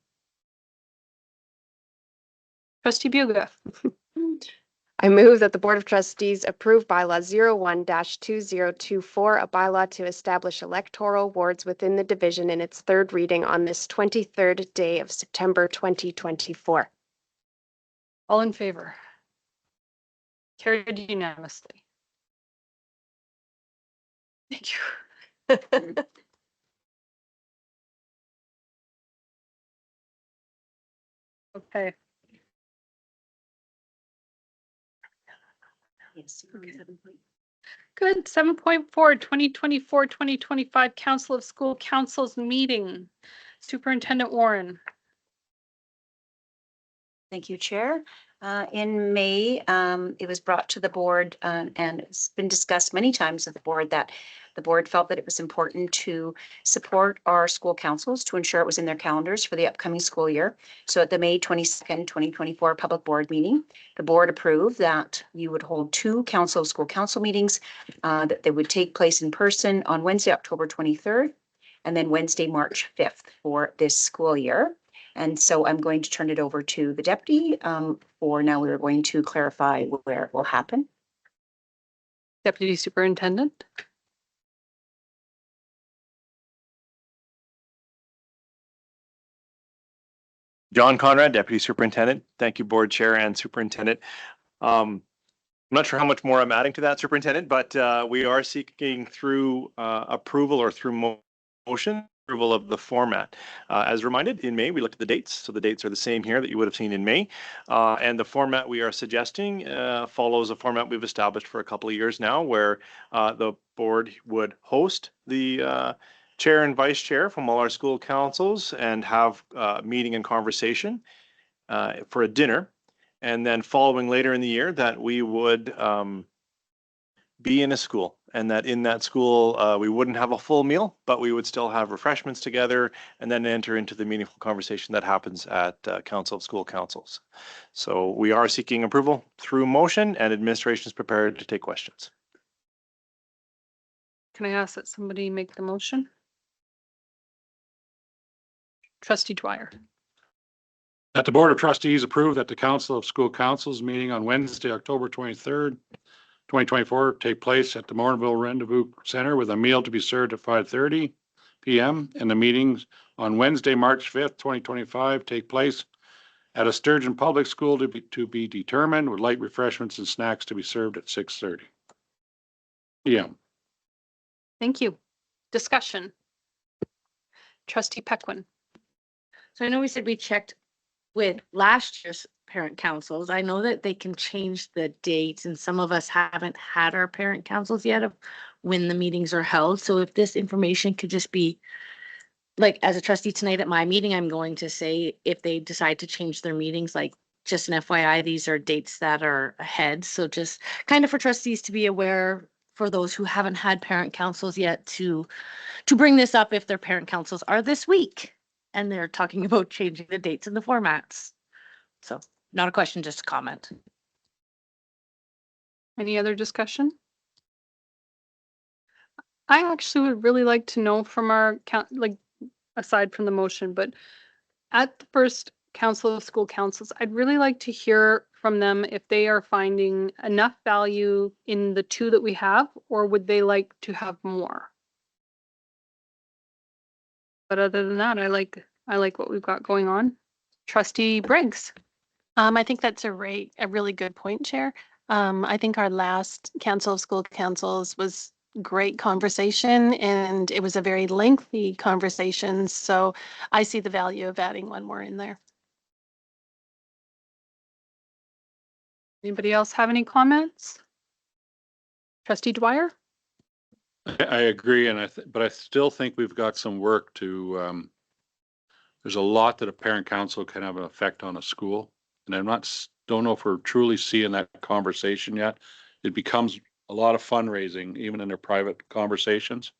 [SPEAKER 3] Trustee Buga?
[SPEAKER 6] I move that the Board of Trustees approve bylaw 01-2024, a bylaw to establish electoral wards within the division in its third reading on this 23rd day of September 2024.
[SPEAKER 3] All in favor? Carried unanimously. Thank you. Okay.
[SPEAKER 4] Yes.
[SPEAKER 3] Okay.
[SPEAKER 4] 7 point.
[SPEAKER 3] Good. 7.4, 2024-2025 Council of School Councils meeting. Superintendent Warren.
[SPEAKER 4] Thank you, Chair. In May, it was brought to the board and it's been discussed many times at the board that the board felt that it was important to support our school councils to ensure it was in their calendars for the upcoming school year. So at the May 22nd, 2024 public board meeting, the board approved that you would hold 2 council of school council meetings that they would take place in person on Wednesday, October 23rd, and then Wednesday, March 5th for this school year. And so I'm going to turn it over to the deputy. For now, we're going to clarify where it will happen.
[SPEAKER 3] Deputy Superintendent.
[SPEAKER 10] John Conrad, Deputy Superintendent. Thank you, Board Chair and Superintendent. I'm not sure how much more I'm adding to that, Superintendent, but we are seeking through approval or through motion approval of the format. As reminded, in May, we looked at the dates. So the dates are the same here that you would have seen in May. And the format we are suggesting follows a format we've established for a couple of years now, where the board would host the chair and vice chair from all our school councils and have meeting and conversation for a dinner. And then following later in the year that we would be in a school, and that in that school we wouldn't have a full meal, but we would still have refreshments together and then enter into the meaningful conversation that happens at Council of School Councils. So we are seeking approval through motion, and administration is prepared to take questions.
[SPEAKER 3] Can I ask that somebody make the motion? Trustee Dwyer.
[SPEAKER 7] That the Board of Trustees approve that the Council of School Councils meeting on Wednesday, October 23rd, 2024 take place at the Morinville Rendezvous Center with a meal to be served at 5:30 p.m. and the meetings on Wednesday, March 5th, 2025 take place at a Sturgeon Public School to be determined, with light refreshments and snacks to be served at 6:30 p.m.
[SPEAKER 3] Thank you. Discussion. Trustee Pequin.
[SPEAKER 8] So I know we said we checked with last year's parent councils. I know that they can change the dates and some of us haven't had our parent councils yet of when the meetings are held. So if this information could just be like, as a trustee tonight at my meeting, I'm going to say if they decide to change their meetings, like just an FYI, these are dates that are ahead. So just kind of for trustees to be aware, for those who haven't had parent councils yet, to bring this up if their parent councils are this week and they're talking about changing the dates and the formats. So not a question, just a comment.
[SPEAKER 3] Any other discussion? I actually would really like to know from our like, aside from the motion, but at the first Council of School Councils, I'd really like to hear from them if they are finding enough value in the two that we have, or would they like to have more? But other than that, I like what we've got going on. Trustee Briggs.
[SPEAKER 1] I think that's a really good point, Chair. I think our last Council of School Councils was great conversation, and it was a very lengthy conversation. So I see the value of adding one more in there.
[SPEAKER 3] Anybody else have any comments? Trustee Dwyer?
[SPEAKER 7] I agree, and but I still think we've got some work to, there's a lot that a parent council can have an effect on a school. And don't know if we're truly seeing that conversation yet. It becomes a lot of fundraising, even in their private conversations.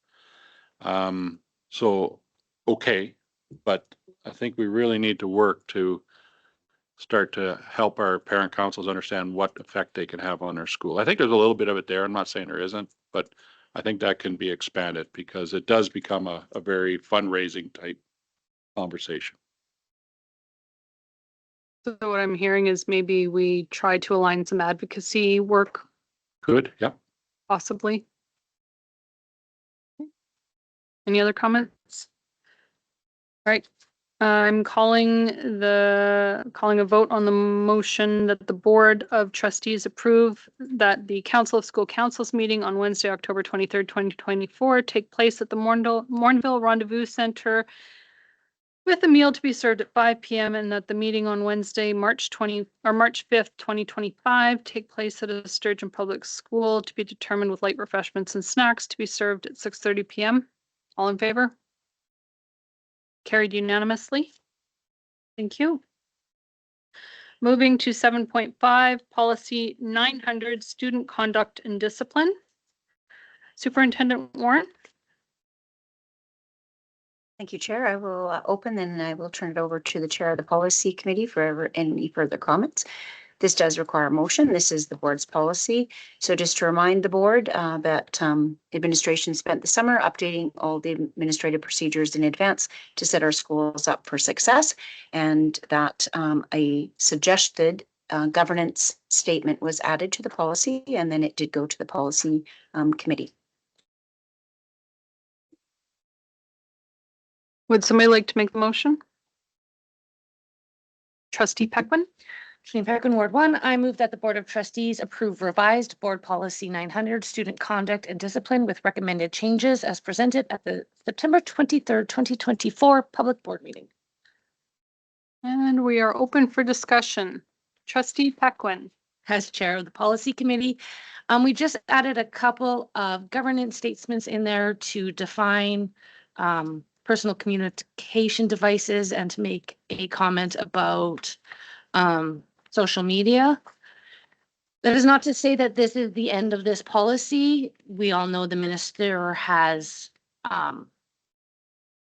[SPEAKER 7] So, okay, but I think we really need to work to start to help our parent councils understand what effect they can have on their school. I think there's a little bit of it there. I'm not saying there isn't, but I think that can be expanded because it does become a very fundraising type conversation.
[SPEAKER 3] So what I'm hearing is maybe we try to align some advocacy work,
[SPEAKER 7] Good, yep.
[SPEAKER 3] possibly. Any other comments? All right, I'm calling a vote on the motion that the Board of Trustees approve that the Council of School Councils meeting on Wednesday, October 23rd, 2024 take place at the Morinville Rendezvous Center with a meal to be served at 5 p.m. and that the meeting on Wednesday, March 5th, 2025 take place at a Sturgeon Public School to be determined with light refreshments and snacks to be served at 6:30 p.m. All in favor? Carried unanimously. Thank you. Moving to 7.5, Policy 900, Student Conduct and Discipline. Superintendent Warren.
[SPEAKER 4] Thank you, Chair. I will open and I will turn it over to the Chair of the Policy Committee for any further comments. This does require a motion. This is the board's policy. So just to remind the board that administration spent the summer updating all the administrative procedures in advance to set our schools up for success, and that a suggested governance statement was added to the policy, and then it did go to the policy committee.
[SPEAKER 3] Would somebody like to make the motion? Trustee Pequin.
[SPEAKER 8] Trustee Pequin, Ward 1, I move that the Board of Trustees approve revised Board Policy 900, Student Conduct and Discipline with recommended changes as presented at the September 23rd, 2024 Public Board meeting.
[SPEAKER 3] And we are open for discussion. Trustee Pequin.
[SPEAKER 8] As Chair of the Policy Committee, we just added a couple of governance statements in there to define personal communication devices and to make a comment about social media. That is not to say that this is the end of this policy. We all know the minister has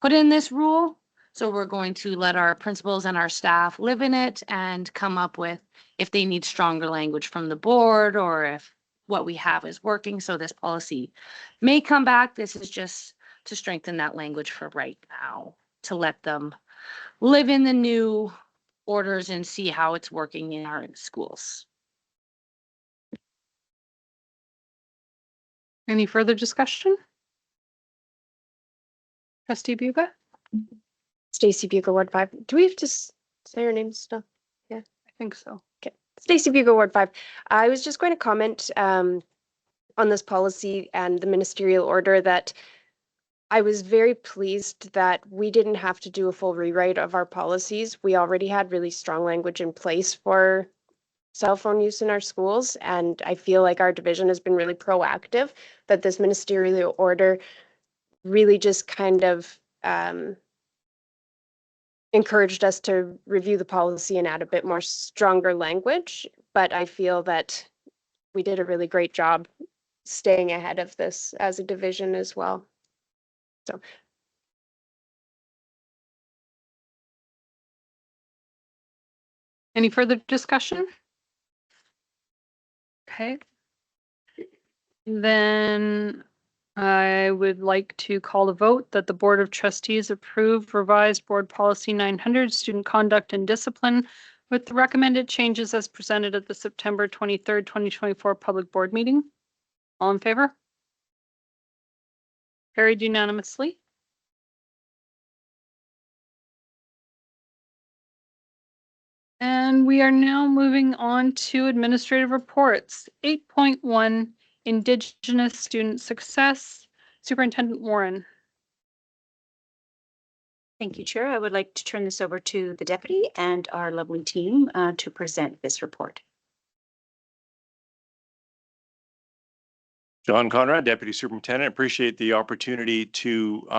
[SPEAKER 8] put in this rule. So we're going to let our principals and our staff live in it and come up with if they need stronger language from the board or if what we have is working. So this policy may come back. This is just to strengthen that language for right now, to let them live in the new orders and see how it's working in our schools.
[SPEAKER 3] Any further discussion? Trustee Buga?
[SPEAKER 6] Stacy Bucher, Ward 5. Do we have to say your name still?
[SPEAKER 3] think so.
[SPEAKER 6] Stacy Bugle, Ward 5. I was just going to comment on this policy and the ministerial order that I was very pleased that we didn't have to do a full rewrite of our policies. We already had really strong language in place for cell phone use in our schools, and I feel like our division has been really proactive, that this ministerial order really just kind of encouraged us to review the policy and add a bit more stronger language. But I feel that we did a really great job staying ahead of this as a division as well. So.
[SPEAKER 3] Any further discussion? Okay. Then I would like to call a vote that the Board of Trustees approve revised Board Policy 900, Student Conduct and Discipline, with the recommended changes as presented at the September 23rd, 2024 Public Board meeting. All in favor? Carried unanimously. And we are now moving on to administrative reports. 8.1, Indigenous Student Success. Superintendent Warren.
[SPEAKER 4] Thank you, Chair. I would like to turn this over to the deputy and our lovely team to present this report.
[SPEAKER 10] John Conrad, Deputy Superintendent. Appreciate the opportunity to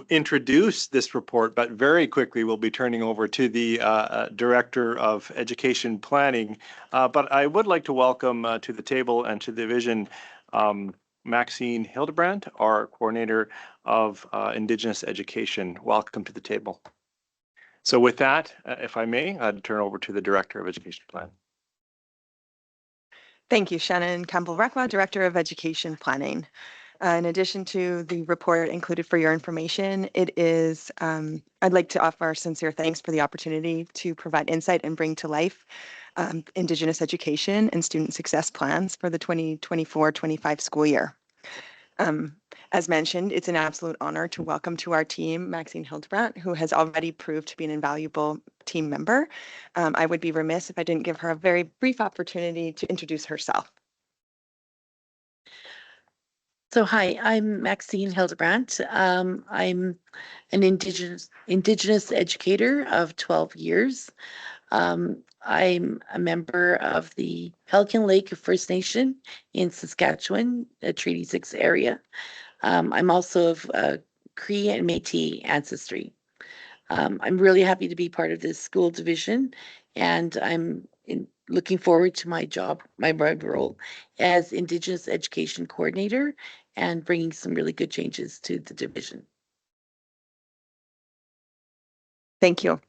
[SPEAKER 10] introduce this report, but very quickly we'll be turning over to the Director of Education Planning. But I would like to welcome to the table and to the division Maxine Hildebrandt, our Coordinator of Indigenous Education. Welcome to the table. So with that, if I may, I'd turn over to the Director of Education Planning.
[SPEAKER 11] Thank you, Shannon Campbell-Requa, Director of Education Planning. In addition to the report included for your information, it is, I'd like to offer our sincere thanks for the opportunity to provide insight and bring to life Indigenous education and student success plans for the 2024-25 school year. As mentioned, it's an absolute honor to welcome to our team Maxine Hildebrandt, who has already proved to be an invaluable team member. I would be remiss if I didn't give her a very brief opportunity to introduce herself.
[SPEAKER 12] So hi, I'm Maxine Hildebrandt. I'm an Indigenous educator of 12 years. I'm a member of the Pelican Lake First Nation in Saskatchewan, the Treaty 6 area. I'm also of Cree and Métis ancestry. I'm really happy to be part of this school division, and I'm looking forward to my role as Indigenous Education Coordinator and bringing some really good changes to the division.
[SPEAKER 11] Thank you.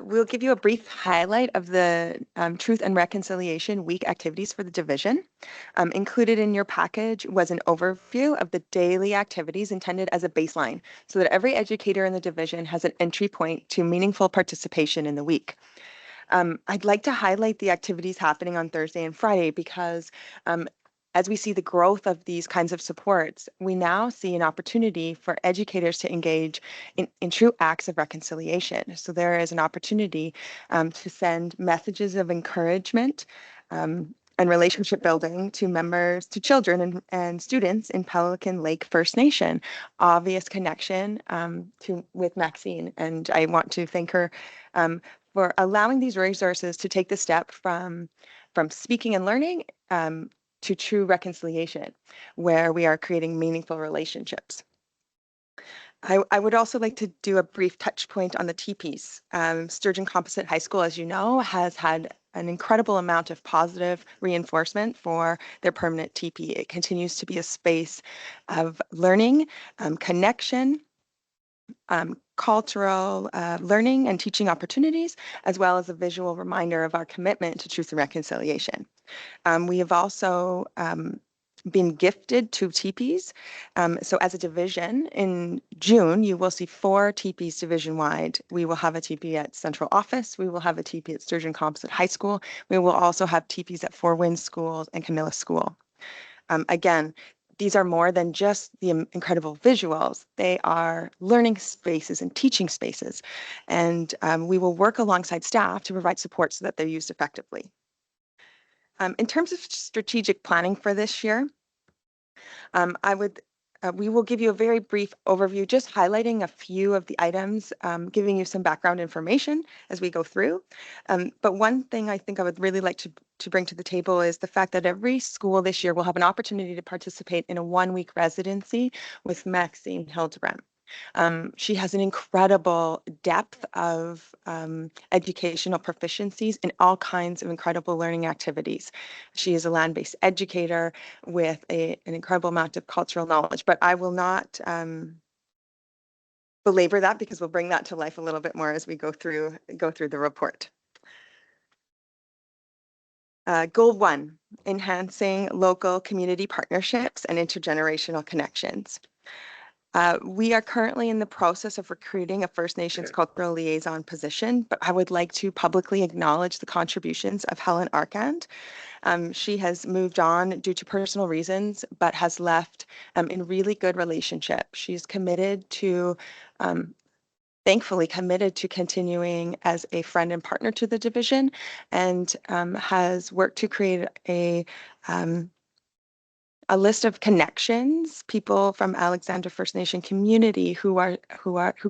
[SPEAKER 11] We'll give you a brief highlight of the Truth and Reconciliation Week activities for the division. Included in your package was an overview of the daily activities intended as a baseline so that every educator in the division has an entry point to meaningful participation in the week. I'd like to highlight the activities happening on Thursday and Friday because as we see the growth of these kinds of supports, we now see an opportunity for educators to engage in true acts of reconciliation. So there is an opportunity to send messages of encouragement and relationship building to members, to children and students in Pelican Lake First Nation. Obvious connection with Maxine, and I want to thank her for allowing these resources to take the step from speaking and learning to true reconciliation, where we are creating meaningful relationships. I would also like to do a brief touch point on the TPs. Sturgeon Composite High School, as you know, has had an incredible amount of positive reinforcement for their permanent TP. It continues to be a space of learning, connection, cultural learning and teaching opportunities, as well as a visual reminder of our commitment to truth and reconciliation. We have also been gifted 2 teepees. So as a division, in June, you will see 4 teepees division-wide. We will have a teepee at Central Office. We will have a teepee at Sturgeon Composite High School. We will also have teepees at Four Winds Schools and Camilla School. Again, these are more than just the incredible visuals. They are learning spaces and teaching spaces. And we will work alongside staff to provide support so that they're used effectively. In terms of strategic planning for this year, we will give you a very brief overview, just highlighting a few of the items, giving you some background information as we go through. But one thing I think I would really like to bring to the table is the fact that every school this year will have an opportunity to participate in a 1-week residency with Maxine Hildebrandt. She has an incredible depth of educational proficiencies in all kinds of incredible learning activities. She is a land-based educator with an incredible amount of cultural knowledge, but I will not belabor that because we'll bring that to life a little bit more as we go through the report. Goal 1, enhancing local community partnerships and intergenerational connections. We are currently in the process of recruiting a First Nations cultural liaison position, but I would like to publicly acknowledge the contributions of Helen Arkand. She has moved on due to personal reasons, but has left in really good relationship. She's committed to, thankfully committed to continuing as a friend and partner to the division, and has worked to create a list of connections, people from Alexander First Nation community who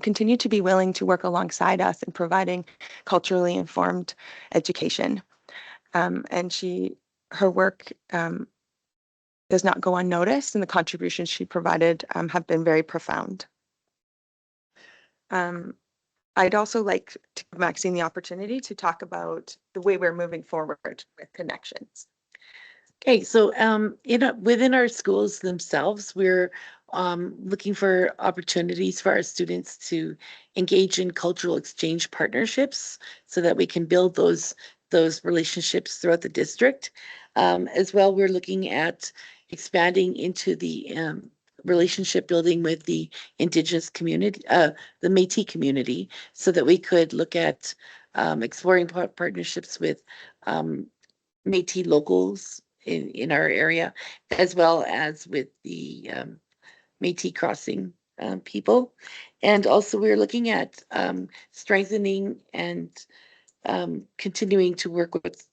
[SPEAKER 11] continue to be willing to work alongside us in providing culturally informed education. And her work does not go unnoticed, and the contributions she provided have been very profound. I'd also like to give Maxine the opportunity to talk about the way we're moving forward with connections.
[SPEAKER 12] Okay, so within our schools themselves, we're looking for opportunities for our students to engage in cultural exchange partnerships so that we can build those relationships throughout the district. As well, we're looking at expanding into the relationship building with the Indigenous community, the Métis community, so that we could look at exploring partnerships with Métis locals in our area, as well as with the Métis Crossing people. And also we're looking at strengthening and continuing to work with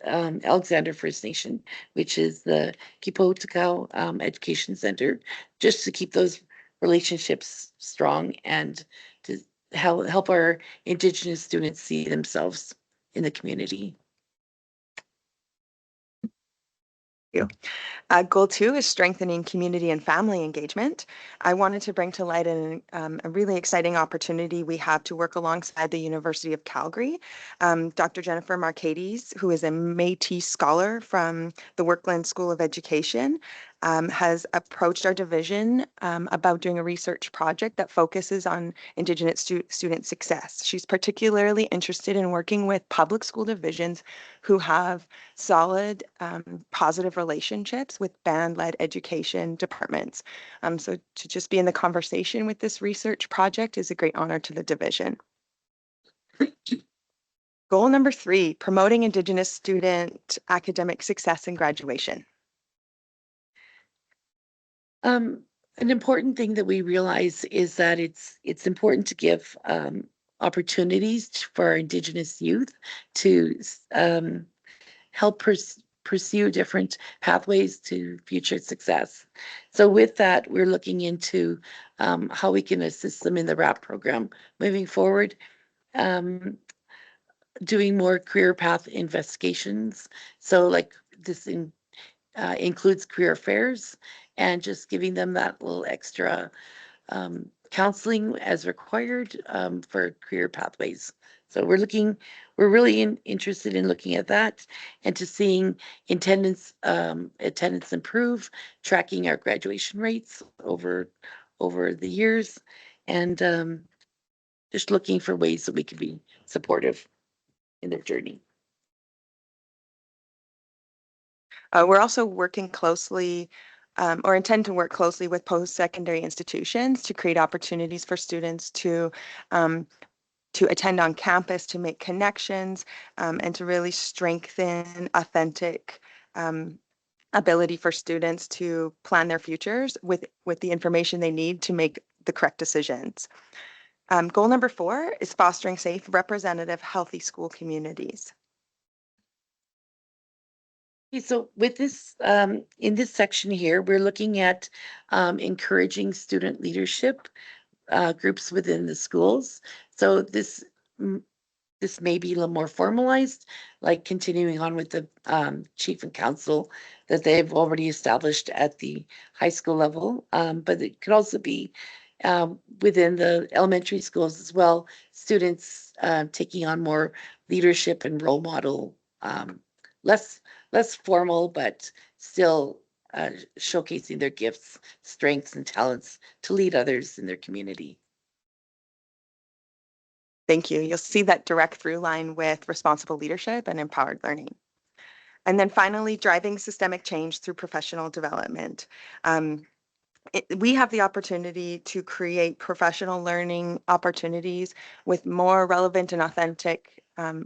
[SPEAKER 12] Alexander First Nation, which is the Kipotukau Education Center, just to keep those relationships strong and to help our Indigenous students see themselves in the community.
[SPEAKER 11] Goal 2 is strengthening community and family engagement. I wanted to bring to light a really exciting opportunity we have to work alongside the University of Calgary. Dr. Jennifer Marcades, who is a Métis scholar from the Workland School of Education, has approached our division about doing a research project that focuses on Indigenous student success. She's particularly interested in working with public school divisions who have solid, positive relationships with band-led education departments. So to just be in the conversation with this research project is a great honor to the division. Goal number 3, promoting Indigenous student academic success and graduation.
[SPEAKER 12] An important thing that we realize is that it's important to give opportunities for our Indigenous youth to help pursue different pathways to future success. So with that, we're looking into how we can assist them in the RAP program moving forward, doing more career path investigations. So like this includes career fairs and just giving them that little extra counseling as required for career pathways. So we're really interested in looking at that and to seeing attendance improve, tracking our graduation rates over the years, and just looking for ways that we can be supportive in their journey.
[SPEAKER 11] We're also working closely or intend to work closely with post-secondary institutions to create opportunities for students to attend on campus, to make connections, and to really strengthen authentic ability for students to plan their futures with the information they need to make the correct decisions. Goal number 4 is fostering safe, representative, healthy school communities.
[SPEAKER 12] Okay, so with this, in this section here, we're looking at encouraging student leadership groups within the schools. So this may be a little more formalized, like continuing on with the chief and council that they've already established at the high school level. But it could also be within the elementary schools as well, students taking on more leadership and role model, less formal, but still showcasing their gifts, strengths, and talents to lead others in their community.
[SPEAKER 11] Thank you. You'll see that direct through line with responsible leadership and empowered learning. And then finally, driving systemic change through professional development. We have the opportunity to create professional learning opportunities with more relevant and authentic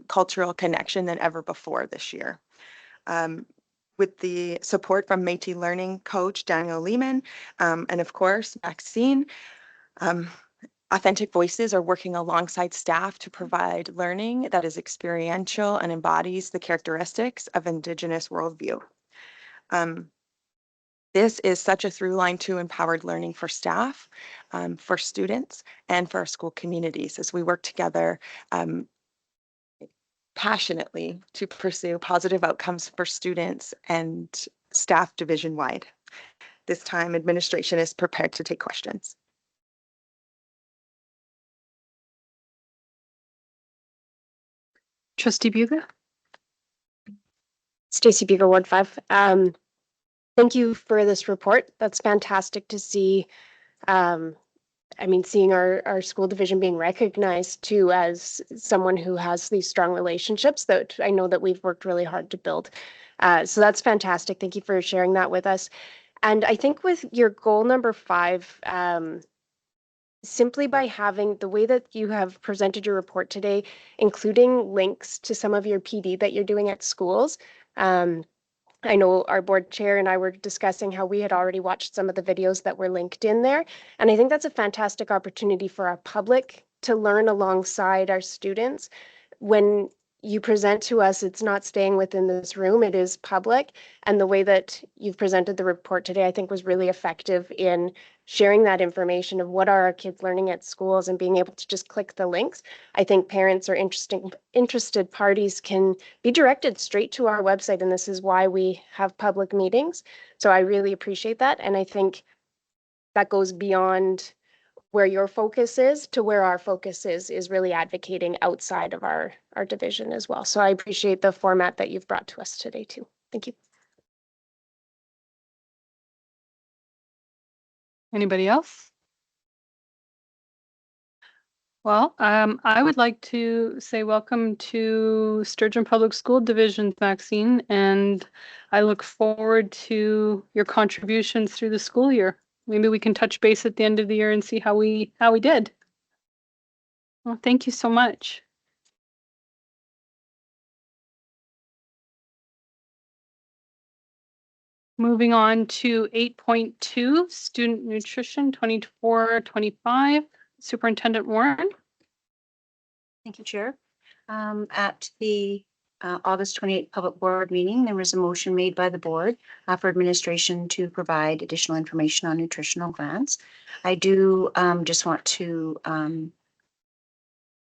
[SPEAKER 11] cultural connection than ever before this year. With the support from Métis Learning coach Daniel Lehman, and of course, Maxine, Authentic Voices are working alongside staff to provide learning that is experiential and embodies the characteristics of Indigenous worldview. This is such a through line to empowered learning for staff, for students, and for our school communities as we work together passionately to pursue positive outcomes for students and staff division-wide. This time, administration is prepared to take questions.
[SPEAKER 3] Trustee Buga?
[SPEAKER 6] Stacy Beaver, Ward 5. Thank you for this report. That's fantastic to see. Seeing our school division being recognized too as someone who has these strong relationships that I know that we've worked really hard to build. So that's fantastic. Thank you for sharing that with us. And I think with your goal number 5, simply by having the way that you have presented your report today, including links to some of your PD that you're doing at schools. I know our board chair and I were discussing how we had already watched some of the videos that were linked in there. And I think that's a fantastic opportunity for our public to learn alongside our students. When you present to us, it's not staying within this room, it is public. And the way that you've presented the report today, I think was really effective in sharing that information of what are our kids learning at schools and being able to just click the links. I think parents or interested parties can be directed straight to our website, and this is why we have public meetings. So I really appreciate that. And I think that goes beyond where your focus is to where our focus is really advocating outside of our division as well. So I appreciate the format that you've brought to us today too. Thank you.
[SPEAKER 3] Anybody else? Well, I would like to say welcome to Sturgeon Public School Division, Maxine, and I look forward to your contributions through the school year. Maybe we can touch base at the end of the year and see how we did. Well, thank you so much. Moving on to 8.2, Student Nutrition 24-25, Superintendent Warren.
[SPEAKER 4] Thank you, Chair. At the August 28th public board meeting, there was a motion made by the board for administration to provide additional information on nutritional plans. I do just want to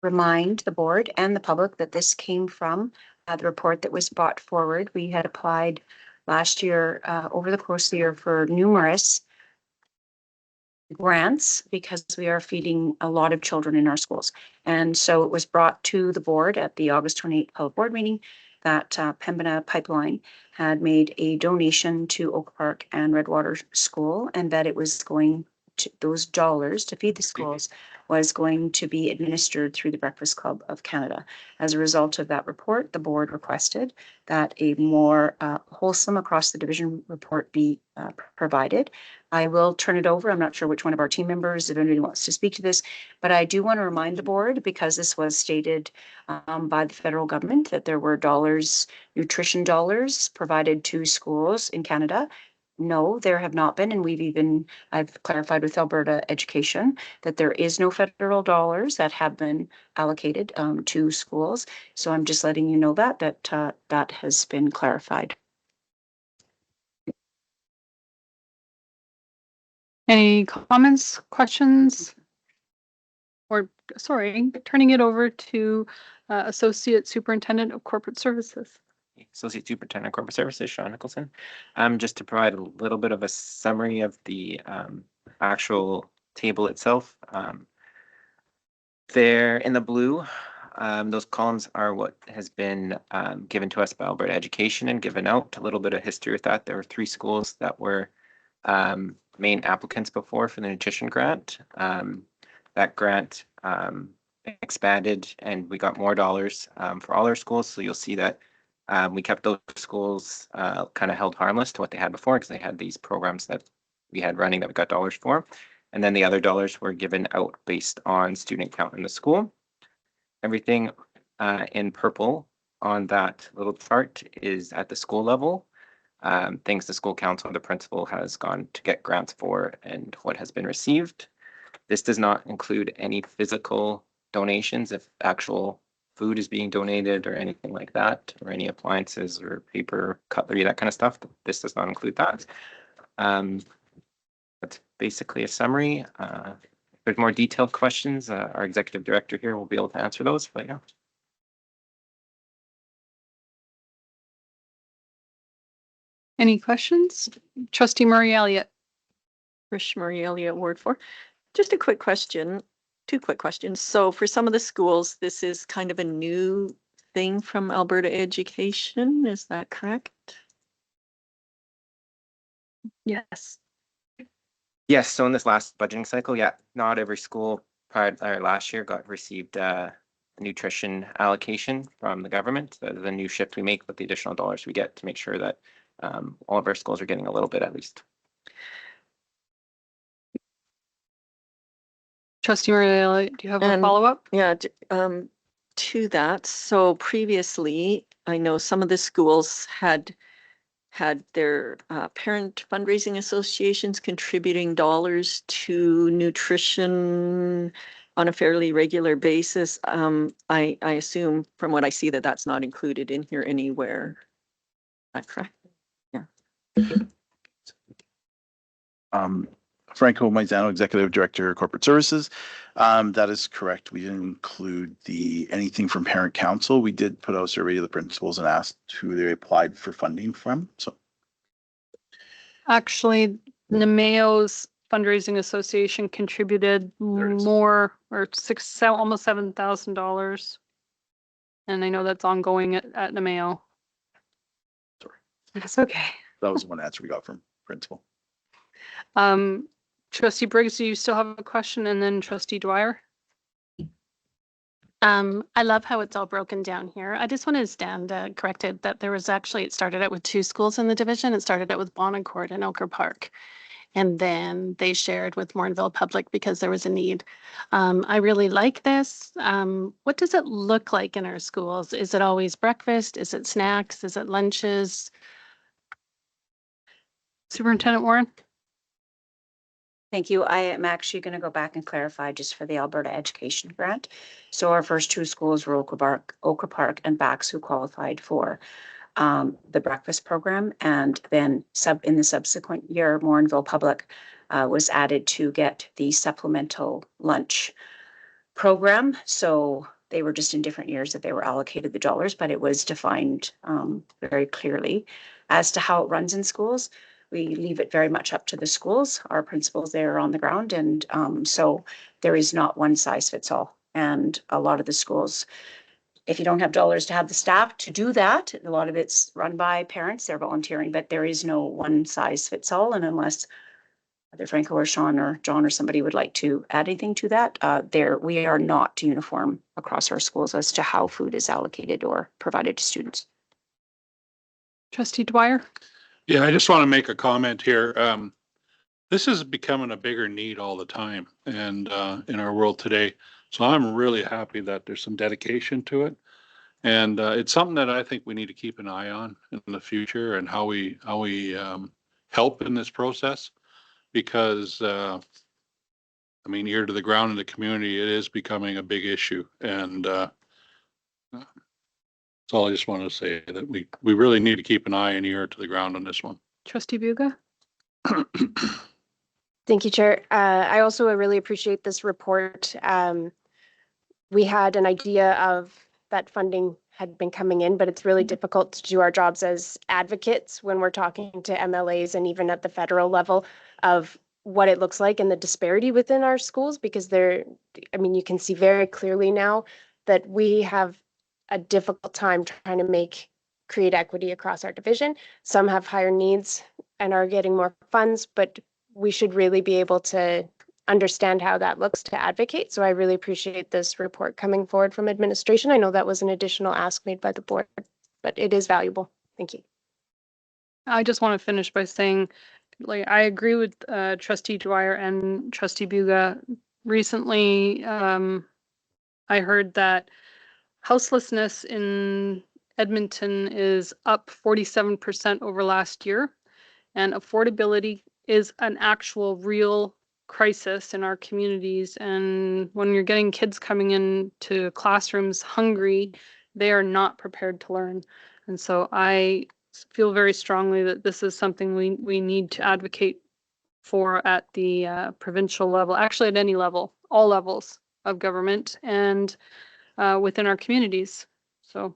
[SPEAKER 4] remind the board and the public that this came from the report that was brought forward. We had applied last year over the course of the year for numerous grants because we are feeding a lot of children in our schools. And so it was brought to the board at the August 28th public board meeting that Pembina Pipeline had made a donation to Oak Park and Redwater School, and that it was going to, those dollars to feed the schools was going to be administered through the Breakfast Club of Canada. As a result of that report, the board requested that a more wholesome across the division report be provided. I will turn it over. I'm not sure which one of our team members, if anybody wants to speak to this, but I do want to remind the board, because this was stated by the federal government, that there were dollars, nutrition dollars provided to schools in Canada. No, there have not been, and I've clarified with Alberta Education that there is no federal dollars that have been allocated to schools. So I'm just letting you know that that has been clarified.
[SPEAKER 3] Any comments, questions? Or, sorry, turning it over to Associate Superintendent of Corporate Services.
[SPEAKER 9] Associate Superintendent of Corporate Services, Sean Nicholson. Just to provide a little bit of a summary of the actual table itself. There in the blue, those columns are what has been given to us by Alberta Education and given out. A little bit of history with that. There were 3 schools that were main applicants before for the nutrition grant. That grant expanded and we got more dollars for all our schools. So you'll see that we kept those schools kind of held harmless to what they had before, because they had these programs that we had running that we got dollars for. And then the other dollars were given out based on student count in the school. Everything in purple on that little chart is at the school level. Things the school council or the principal has gone to get grants for and what has been received. This does not include any physical donations if actual food is being donated or anything like that, or any appliances or paper, cutlery, that kind of stuff. This does not include that. That's basically a summary. If there's more detailed questions, our executive director here will be able to answer those, but yeah.
[SPEAKER 3] Any questions? Trustee Murray Elliott.
[SPEAKER 2] Trish Marie Elliott, Ward 4. Just a quick question, 2 quick questions. So for some of the schools, this is kind of a new thing from Alberta Education. Is that correct?
[SPEAKER 3] Yes.
[SPEAKER 9] Yes, so in this last budgeting cycle, yeah, not every school prior last year received nutrition allocation from the government. The new shift we make with the additional dollars we get to make sure that all of our schools are getting a little bit at least.
[SPEAKER 3] Trustee Murray Elliott, do you have a follow-up?
[SPEAKER 2] Yeah, to that. So previously, I know some of the schools had their parent fundraising associations contributing dollars to nutrition on a fairly regular basis. I assume from what I see that that's not included in here anywhere. Is that correct? Yeah.
[SPEAKER 13] Franco Maizano, Executive Director, Corporate Services. That is correct. We didn't include anything from Parent Council. We did put out a survey to the principals and asked who they applied for funding from. So
[SPEAKER 3] Actually, Nemao's fundraising association contributed more, or almost $7,000. And I know that's ongoing at Nemeo.
[SPEAKER 13] sorry,
[SPEAKER 3] That's okay.
[SPEAKER 13] that was one answer we got from principal.
[SPEAKER 3] Trustee Briggs, do you still have a question? And then Trustee Dwyer?
[SPEAKER 1] I love how it's all broken down here. I just want to stand corrected that there was actually, it started out with 2 schools in the division. It started out with Bonnecourt and Oker Park. And then they shared with Morinville Public because there was a need. I really like this. What does it look like in our schools? Is it always breakfast? Is it snacks? Is it lunches?
[SPEAKER 3] Superintendent Warren?
[SPEAKER 4] Thank you. I am actually going to go back and clarify just for the Alberta Education Grant. So our first 2 schools were Oker Park and Bax, who qualified for the breakfast program. And then in the subsequent year, Morinville Public was added to get the supplemental lunch program. So they were just in different years that they were allocated the dollars, but it was defined very clearly. As to how it runs in schools, we leave it very much up to the schools. Our principals there are on the ground. And so there is not one size fits all. And a lot of the schools, if you don't have dollars to have the staff to do that, a lot of it's run by parents, they're volunteering, but there is no one size fits all. And unless either Franco or Sean or John or somebody would like to add anything to that, we are not uniform across our schools as to how food is allocated or provided to students.
[SPEAKER 3] Trustee Dwyer?
[SPEAKER 7] Yeah, I just want to make a comment here. this is becoming a bigger need all the time and in our world today. So I'm really happy that there's some dedication to it. And it's something that I think we need to keep an eye on in the future and how we help in this process. Because I mean, ear to the ground in the community, it is becoming a big issue. And that's all I just want to say, that we really need to keep an eye and ear to the ground on this one.
[SPEAKER 3] Trustee Buga?
[SPEAKER 6] Thank you, Chair. I also really appreciate this report. We had an idea of that funding had been coming in, but it's really difficult to do our jobs as advocates when we're talking to MLAs and even at the federal level of what it looks like and the disparity within our schools, because I mean, you can see very clearly now that we have a difficult time trying to create equity across our division. Some have higher needs and are getting more funds, but we should really be able to understand how that looks to advocate. So I really appreciate this report coming forward from administration. I know that was an additional ask made by the board, but it is valuable. Thank you.
[SPEAKER 3] I just want to finish by saying, like, I agree with Trustee Dwyer and Trustee Buga. Recently, I heard that houselessness in Edmonton is up 47% over last year, and affordability is an actual real crisis in our communities. And when you're getting kids coming into classrooms hungry, they are not prepared to learn. And so I feel very strongly that this is something we need to advocate for at the provincial level, actually at any level, all levels of government and within our communities. So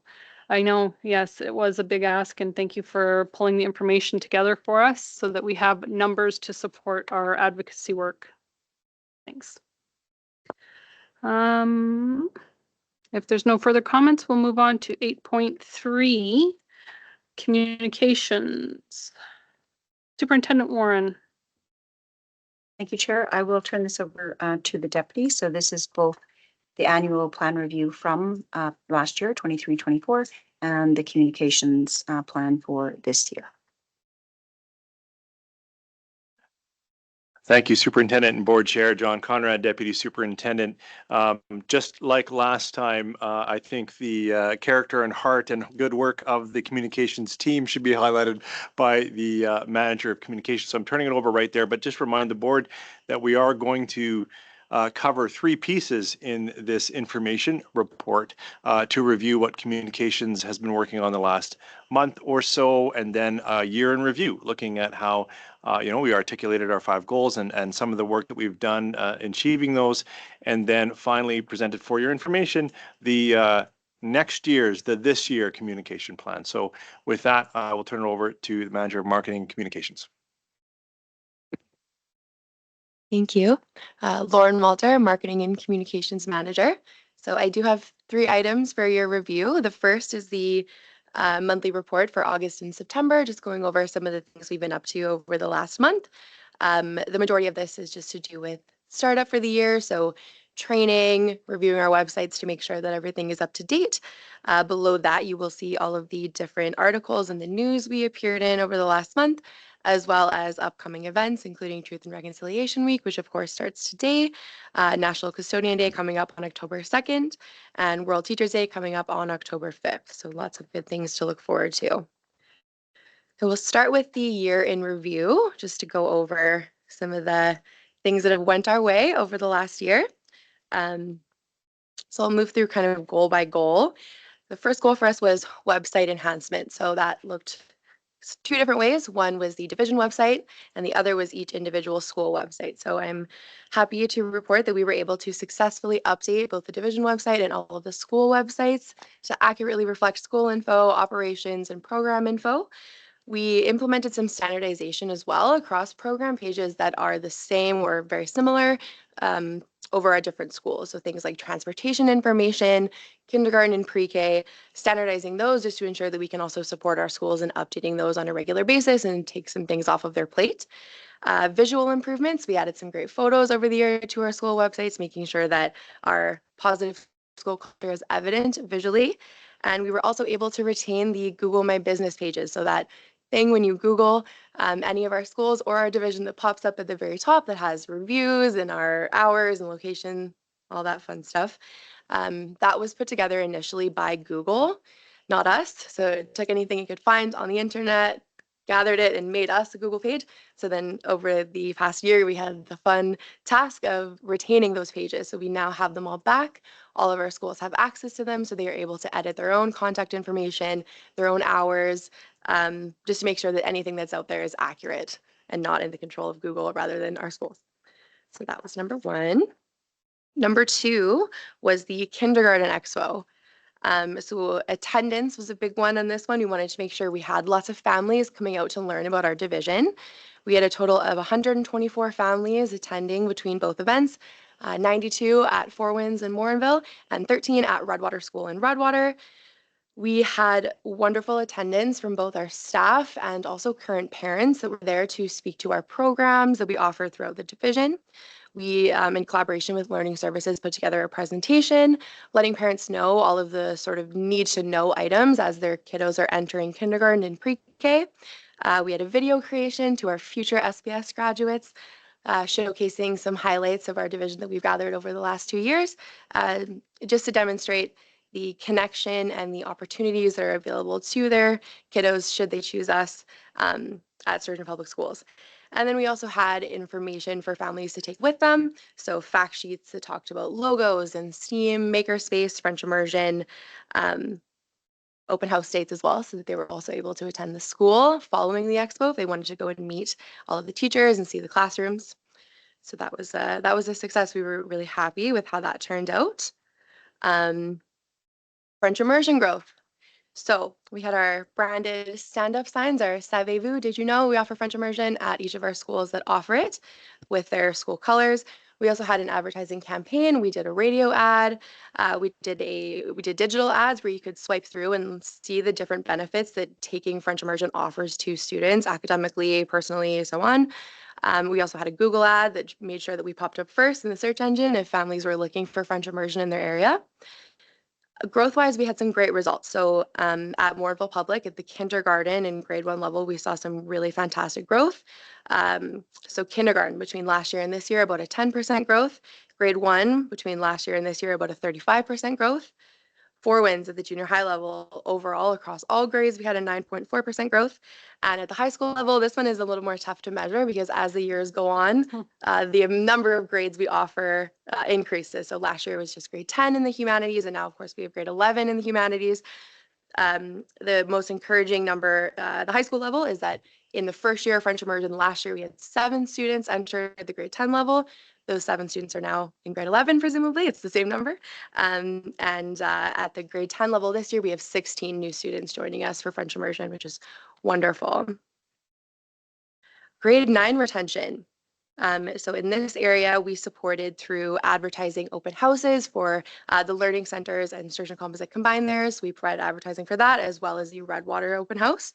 [SPEAKER 3] I know, yes, it was a big ask, and thank you for pulling the information together for us so that we have numbers to support our advocacy work. Thanks. If there's no further comments, we'll move on to 8.3, communications. Superintendent Warren.
[SPEAKER 4] Thank you, Chair. I will turn this over to the deputy. So this is both the annual plan review from last year, 23-24, and the communications plan for this year.
[SPEAKER 10] Thank you, Superintendent and Board Chair John Conrad, Deputy Superintendent. Just like last time, I think the character and heart and good work of the communications team should be highlighted by the Manager of Communications. So I'm turning it over right there, but just remind the board that we are going to cover three pieces in this information report to review what communications has been working on the last month or so, and then a year in review, looking at how we articulated our 5 goals and some of the work that we've done in achieving those, and then finally presented for your information the this year communication plan. So with that, I will turn it over to the Manager of Marketing and Communications.
[SPEAKER 11] Thank you. Lauren Walter, Marketing and Communications Manager. So I do have 3 items for your review. The first is the monthly report for August and September, just going over some of the things we've been up to over the last month. The majority of this is just to do with startup for the year. So training, reviewing our websites to make sure that everything is up to date. Below that, you will see all of the different articles and the news we appeared in over the last month, as well as upcoming events, including Truth and Reconciliation Week, which of course starts today, National Custodian Day coming up on October 2nd, and World Teachers Day coming up on October 5th. So lots of good things to look forward to. So we'll start with the year in review, just to go over some of the things that have went our way over the last year. So I'll move through kind of goal by goal. The first goal for us was website enhancement. So that looked 2 different ways. One was the division website, and the other was each individual school website. So I'm happy to report that we were able to successfully update both the division website and all of the school websites to accurately reflect school info, operations, and program info. We implemented some standardization as well across program pages that are the same or very similar over our different schools. So things like transportation information, kindergarten and pre-K, standardizing those just to ensure that we can also support our schools and updating those on a regular basis and take some things off of their plate. Visual improvements, we added some great photos over the year to our school websites, making sure that our positive school culture is evident visually. And we were also able to retain the Google My Business pages so that thing when you Google any of our schools or our division that pops up at the very top that has reviews and our hours and location, all that fun stuff. That was put together initially by Google, not us. So it took anything it could find on the internet, gathered it, and made us a Google page. So then over the past year, we had the fun task of retaining those pages. So we now have them all back. All of our schools have access to them, so they are able to edit their own contact information, their own hours, just to make sure that anything that's out there is accurate and not in the control of Google rather than our schools. So that was number one. Number two was the Kindergarten Expo. So attendance was a big one on this one. We wanted to make sure we had lots of families coming out to learn about our division. We had a total of 124 families attending between both events, 92 at Four Winds in Morinville and 13 at Redwater School in Redwater. We had wonderful attendance from both our staff and also current parents that were there to speak to our programs that we offer throughout the division. We, in collaboration with Learning Services, put together a presentation letting parents know all of the sort of need to know items as their kiddos are entering kindergarten and pre-K. We had a video creation to our future SPS graduates, showcasing some highlights of our division that we've gathered over the last 2 years, just to demonstrate the connection and the opportunities that are available to their kiddos should they choose us at Sturgeon Public Schools. And then we also had information for families to take with them. So fact sheets that talked about logos and STEAM, Makerspace, French immersion, open house dates as well, so that they were also able to attend the school following the expo if they wanted to go and meet all of the teachers and see the classrooms. So that was a success. We were really happy with how that turned out. French immersion growth. So we had our branded stand-up signs, our Savez-vous, did you know? We offer French immersion at each of our schools that offer it with their school colors. We also had an advertising campaign. We did a radio ad. We did digital ads where you could swipe through and see the different benefits that taking French immersion offers to students academically, personally, so on. We also had a Google ad that made sure that we popped up first in the search engine if families were looking for French immersion in their area. Growth-wise, we had some great results. So at Morinville Public, at the kindergarten and grade 1 level, we saw some really fantastic growth. So kindergarten between last year and this year, about a 10% growth. Grade 1 between last year and this year, about a 35% growth. Four Winds at the junior high level overall across all grades, we had a 9.4% growth. And at the high school level, this one is a little more tough to measure because as the years go on, the number of grades we offer increases. So last year was just grade 10 in the humanities, and now of course we have grade 11 in the humanities. The most encouraging number at the high school level is that in the first year of French immersion last year, we had 7 students enter the grade 10 level. Those 7 students are now in grade 11, presumably. It's the same number. And at the grade 10 level this year, we have 16 new students joining us for French immersion, which is wonderful. Grade 9 retention. So in this area, we supported through advertising open houses for the learning centers and Sturgeon Composite combined there. So we provided advertising for that as well as the Redwater open house.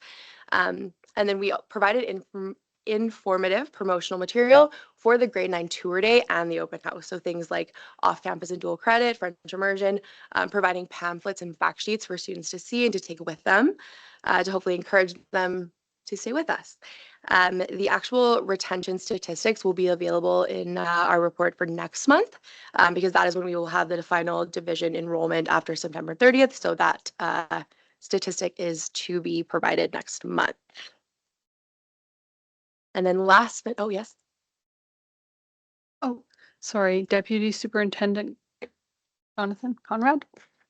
[SPEAKER 11] And then we provided informative promotional material for the grade 9 tour day and the open house. So things like off-campus and dual credit, French immersion, providing pamphlets and fact sheets for students to see and to take with them to hopefully encourage them to stay with us. The actual retention statistics will be available in our report for next month because that is when we will have the final division enrollment after September 30th. So that statistic is to be provided next month. And then last, but oh yes.
[SPEAKER 3] Oh, sorry, Deputy Superintendent Jonathan Conrad.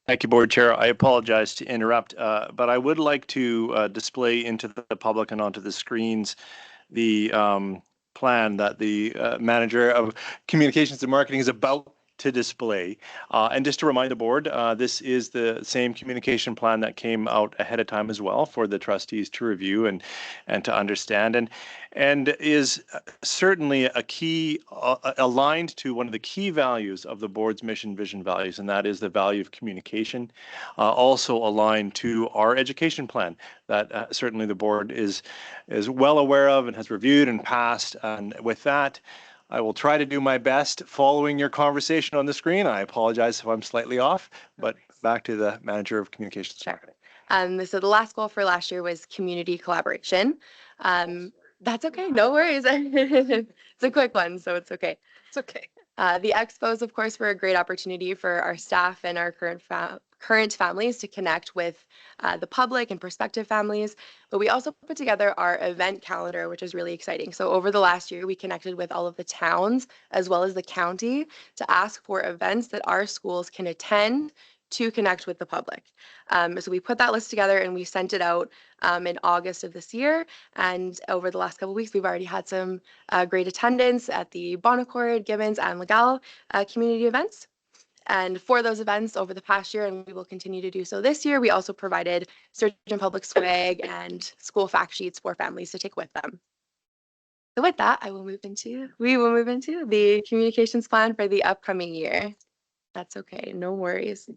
[SPEAKER 10] Thank you, Board Chair. I apologize to interrupt, but I would like to display into the public and onto the screens the plan that the Manager of Communications and Marketing is about to display. And just to remind the board, this is the same communication plan that came out ahead of time as well for the trustees to review and to understand, and is certainly a key aligned to one of the key values of the board's mission, vision, values, and that is the value of communication. Also aligned to our education plan that certainly the board is well aware of and has reviewed and passed. And with that, I will try to do my best following your conversation on the screen. I apologize if I'm slightly off, but back to the manager of communications.
[SPEAKER 11] Sure. So the last goal for last year was community collaboration. That's okay, no worries. It's a quick one, so it's okay.
[SPEAKER 3] It's okay.
[SPEAKER 11] The expos, of course, were a great opportunity for our staff and our current families to connect with the public and prospective families. But we also put together our event calendar, which is really exciting. So over the last year, we connected with all of the towns as well as the county to ask for events that our schools can attend to connect with the public. So we put that list together and we sent it out in August of this year. And over the last couple of weeks, we've already had some great attendance at the Bonaccord, Gibbons, and Legal community events. And for those events over the past year, and we will continue to do so this year, we also provided Sturgeon Public swag and school fact sheets for families to take with them. So with that, we will move into the communications plan for the upcoming year. That's okay, no worries.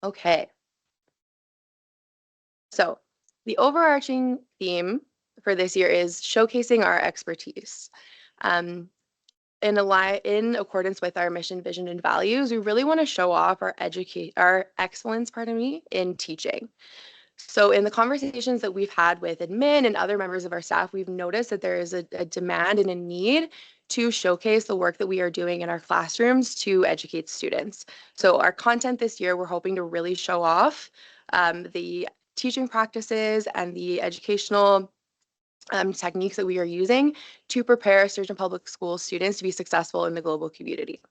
[SPEAKER 11] Okay. So the overarching theme for this year is showcasing our expertise. In accordance with our mission, vision, and values, we really want to show off our excellence, in teaching. So in the conversations that we've had with admin and other members of our staff, we've noticed that there is a demand and a need to showcase the work that we are doing in our classrooms to educate students. So our content this year, we're hoping to really show off the teaching practices and the educational techniques that we are using to prepare Sturgeon Public School students to be successful in the global community.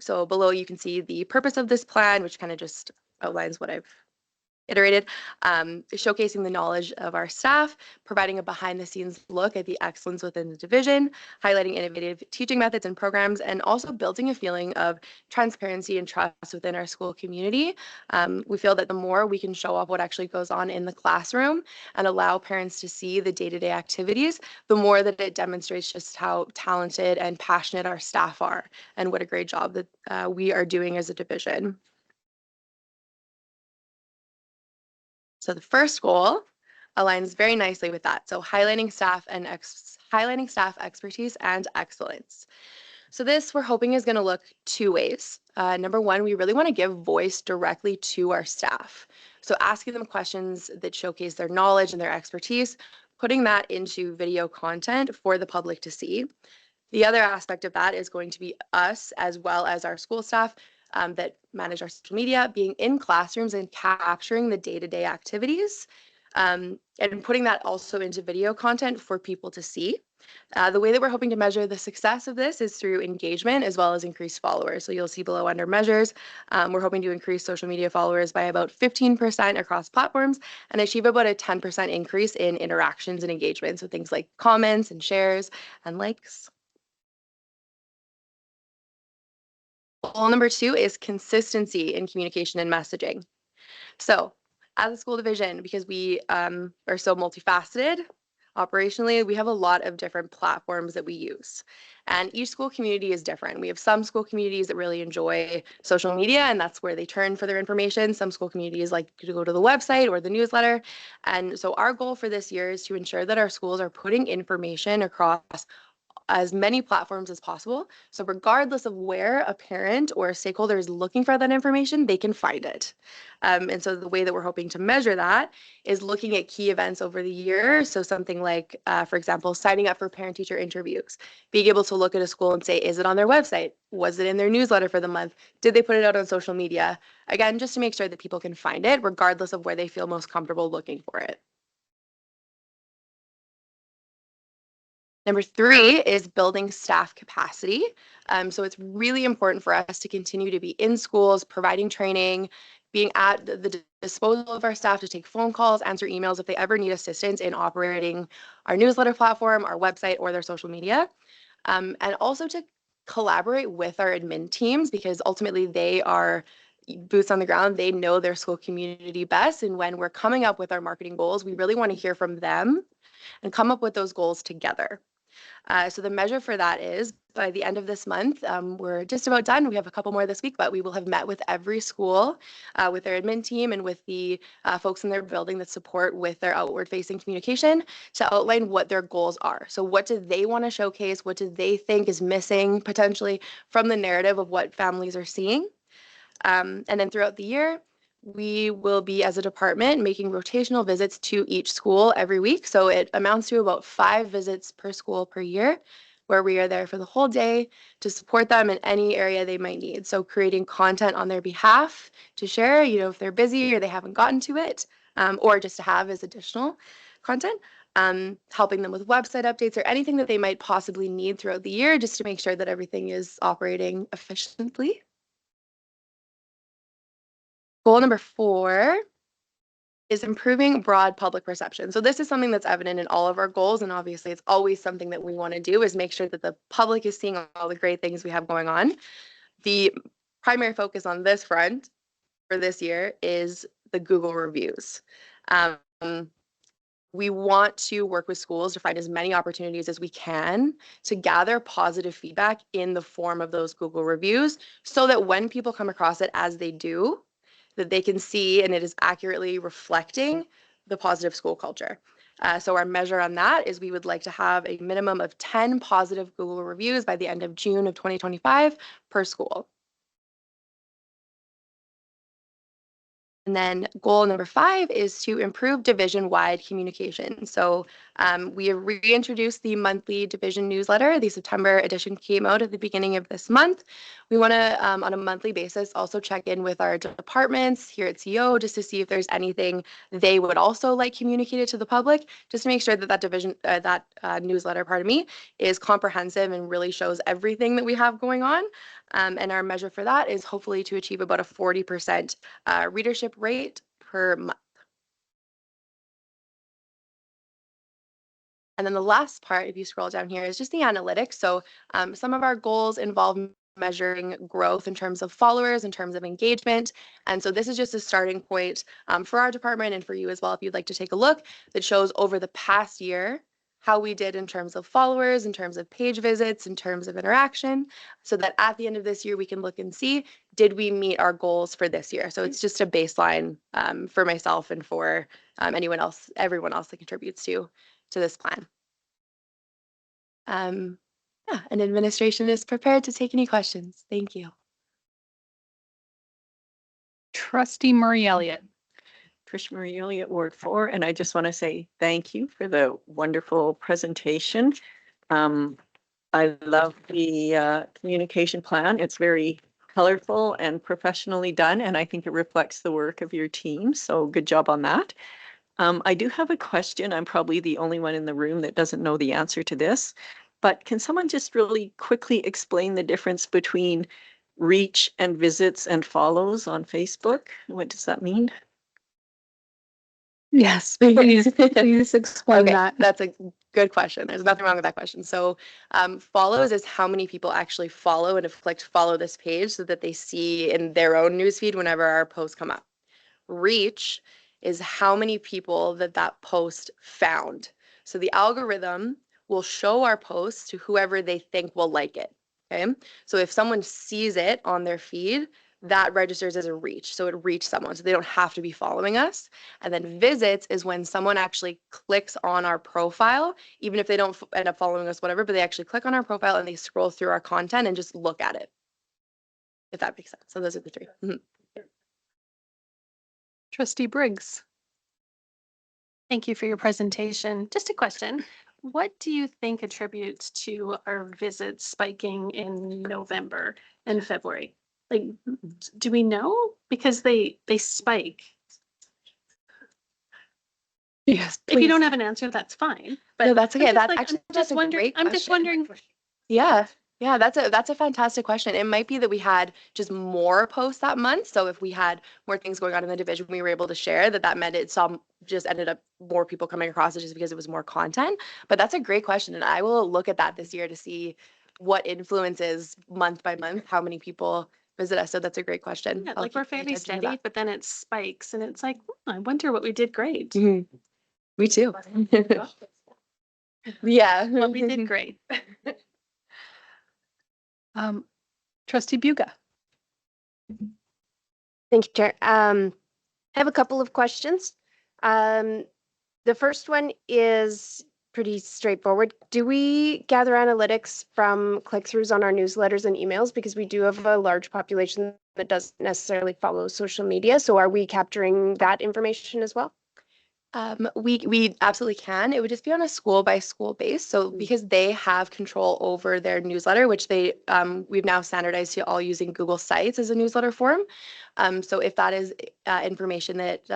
[SPEAKER 11] So below you can see the purpose of this plan, which kind of just outlines what I've iterated, showcasing the knowledge of our staff, providing a behind-the-scenes look at the excellence within the division, highlighting innovative teaching methods and programs, and also building a feeling of transparency and trust within our school community. We feel that the more we can show off what actually goes on in the classroom and allow parents to see the day-to-day activities, the more that it demonstrates just how talented and passionate our staff are and what a great job that we are doing as a division. So the first goal aligns very nicely with that. So highlighting staff expertise and excellence. So this we're hoping is going to look two ways. Number one, we really want to give voice directly to our staff. So asking them questions that showcase their knowledge and their expertise, putting that into video content for the public to see. The other aspect of that is going to be us as well as our school staff that manage our social media, being in classrooms and capturing the day-to-day activities and putting that also into video content for people to see. The way that we're hoping to measure the success of this is through engagement as well as increased followers. So you'll see below under measures, we're hoping to increase social media followers by about 15% across platforms and achieve about a 10% increase in interactions and engagement. So things like comments and shares and likes. Goal number two is consistency in communication and messaging. So as a school division, because we are so multifaceted, operationally, we have a lot of different platforms that we use. And each school community is different. We have some school communities that really enjoy social media, and that's where they turn for their information. Some school communities like to go to the website or the newsletter. And so our goal for this year is to ensure that our schools are putting information across as many platforms as possible. So regardless of where a parent or a stakeholder is looking for that information, they can find it. And so the way that we're hoping to measure that is looking at key events over the year. So something like, for example, signing up for parent-teacher interviews, being able to look at a school and say, is it on their website? Was it in their newsletter for the month? Did they put it out on social media? Again, just to make sure that people can find it regardless of where they feel most comfortable looking for it. Number three is building staff capacity. So it's really important for us to continue to be in schools, providing training, being at the disposal of our staff to take phone calls, answer emails if they ever need assistance in operating our newsletter platform, our website, or their social media. And also to collaborate with our admin teams because ultimately they are boots on the ground. They know their school community best. And when we're coming up with our marketing goals, we really want to hear from them and come up with those goals together. So the measure for that is by the end of this month, we're just about done. We have a couple more this week, but we will have met with every school, with their admin team and with the folks in their building that support with their outward facing communication to outline what their goals are. So what do they want to showcase? What do they think is missing potentially from the narrative of what families are seeing?
[SPEAKER 14] And then throughout the year, we will be, as a department, making rotational visits to each school every week. So it amounts to about 5 visits per school per year, where we are there for the whole day to support them in any area they might need. So creating content on their behalf to share, if they're busy or they haven't gotten to it, or just to have as additional content, helping them with website updates or anything that they might possibly need throughout the year, just to make sure that everything is operating efficiently. Goal number 4 is improving broad public perception. So this is something that's evident in all of our goals, and obviously it's always something that we want to do, is make sure that the public is seeing all the great things we have going on. The primary focus on this front for this year is the Google reviews. We want to work with schools to find as many opportunities as we can to gather positive feedback in the form of those Google reviews, so that when people come across it, as they do, that they can see and it is accurately reflecting the positive school culture. So our measure on that is we would like to have a minimum of 10 positive Google reviews by the end of June of 2025 per school. And then goal number 5 is to improve division-wide communication. So we have reintroduced the monthly division newsletter. The September edition came out at the beginning of this month. We want to, on a monthly basis, also check in with our departments here at CO just to see if there's anything they would also like communicated to the public, just to make sure that that division, newsletter, is comprehensive and really shows everything that we have going on. And our measure for that is hopefully to achieve about a 40% readership rate per month. And then the last part, if you scroll down here, is just the analytics. So some of our goals involve measuring growth in terms of followers, in terms of engagement. And so this is just a starting point for our department and for you as well, if you'd like to take a look, that shows over the past year how we did in terms of followers, in terms of page visits, in terms of interaction, so that at the end of this year, we can look and see, did we meet our goals for this year? So it's just a baseline for myself and for everyone else that contributes to this plan. Yeah, and administration is prepared to take any questions. Thank you.
[SPEAKER 3] Trustee Murray Elliott.
[SPEAKER 2] Trish Marie Elliott, Ward 4, and I just want to say thank you for the wonderful presentation. I love the communication plan. It's very colorful and professionally done, and I think it reflects the work of your team. So good job on that. I do have a question. I'm probably the only one in the room that doesn't know the answer to this, but can someone just really quickly explain the difference between reach and visits and follows on Facebook? What does that mean?
[SPEAKER 3] Yes, please explain
[SPEAKER 14] Okay,
[SPEAKER 3] that.
[SPEAKER 14] that's a good question. There's nothing wrong with that question. So follows is how many people actually follow and have clicked follow this page so that they see in their own newsfeed whenever our posts come up. Reach is how many people that post found. So the algorithm will show our posts to whoever they think will like it. Okay, so if someone sees it on their feed, that registers as a reach. So it reached someone, so they don't have to be following us. And then visits is when someone actually clicks on our profile, even if they don't end up following us, whatever, but they actually click on our profile and they scroll through our content and just look at it. If that makes sense. So those are the 3. Mm-hmm.
[SPEAKER 3] Trustee Briggs.
[SPEAKER 1] Thank you for your presentation. Just a question. What do you think attributes to our visits spiking in November and February? Like, do we know? Because they spike.
[SPEAKER 14] Yes,
[SPEAKER 1] If you don't have an answer, that's fine. But
[SPEAKER 14] no, that's okay.
[SPEAKER 1] I'm just wondering.
[SPEAKER 14] Yeah. Yeah, that's a fantastic question. It might be that we had just more posts that month. So if we had more things going on in the division, we were able to share that meant it just ended up more people coming across it just because it was more content. But that's a great question. And I will look at that this year to see what influences month by month, how many people visit us. So that's a great question.
[SPEAKER 1] Yeah, like we're fairly steady, but then it spikes and it's like, I wonder what we did great.
[SPEAKER 14] Mm-hmm. Me too. Yeah.
[SPEAKER 1] Well, we did great.
[SPEAKER 3] Trustee Buga.
[SPEAKER 6] Thank you, Chair. I have a couple of questions. The first one is pretty straightforward. Do we gather analytics from click-throughs on our newsletters and emails? Because we do have a large population that doesn't necessarily follow social media. So are we capturing that information as well?
[SPEAKER 14] We absolutely can. It would just be on a school by school base. So because they have control over their newsletter, which we've now standardized to all using Google Sites as a newsletter form. So if that is information that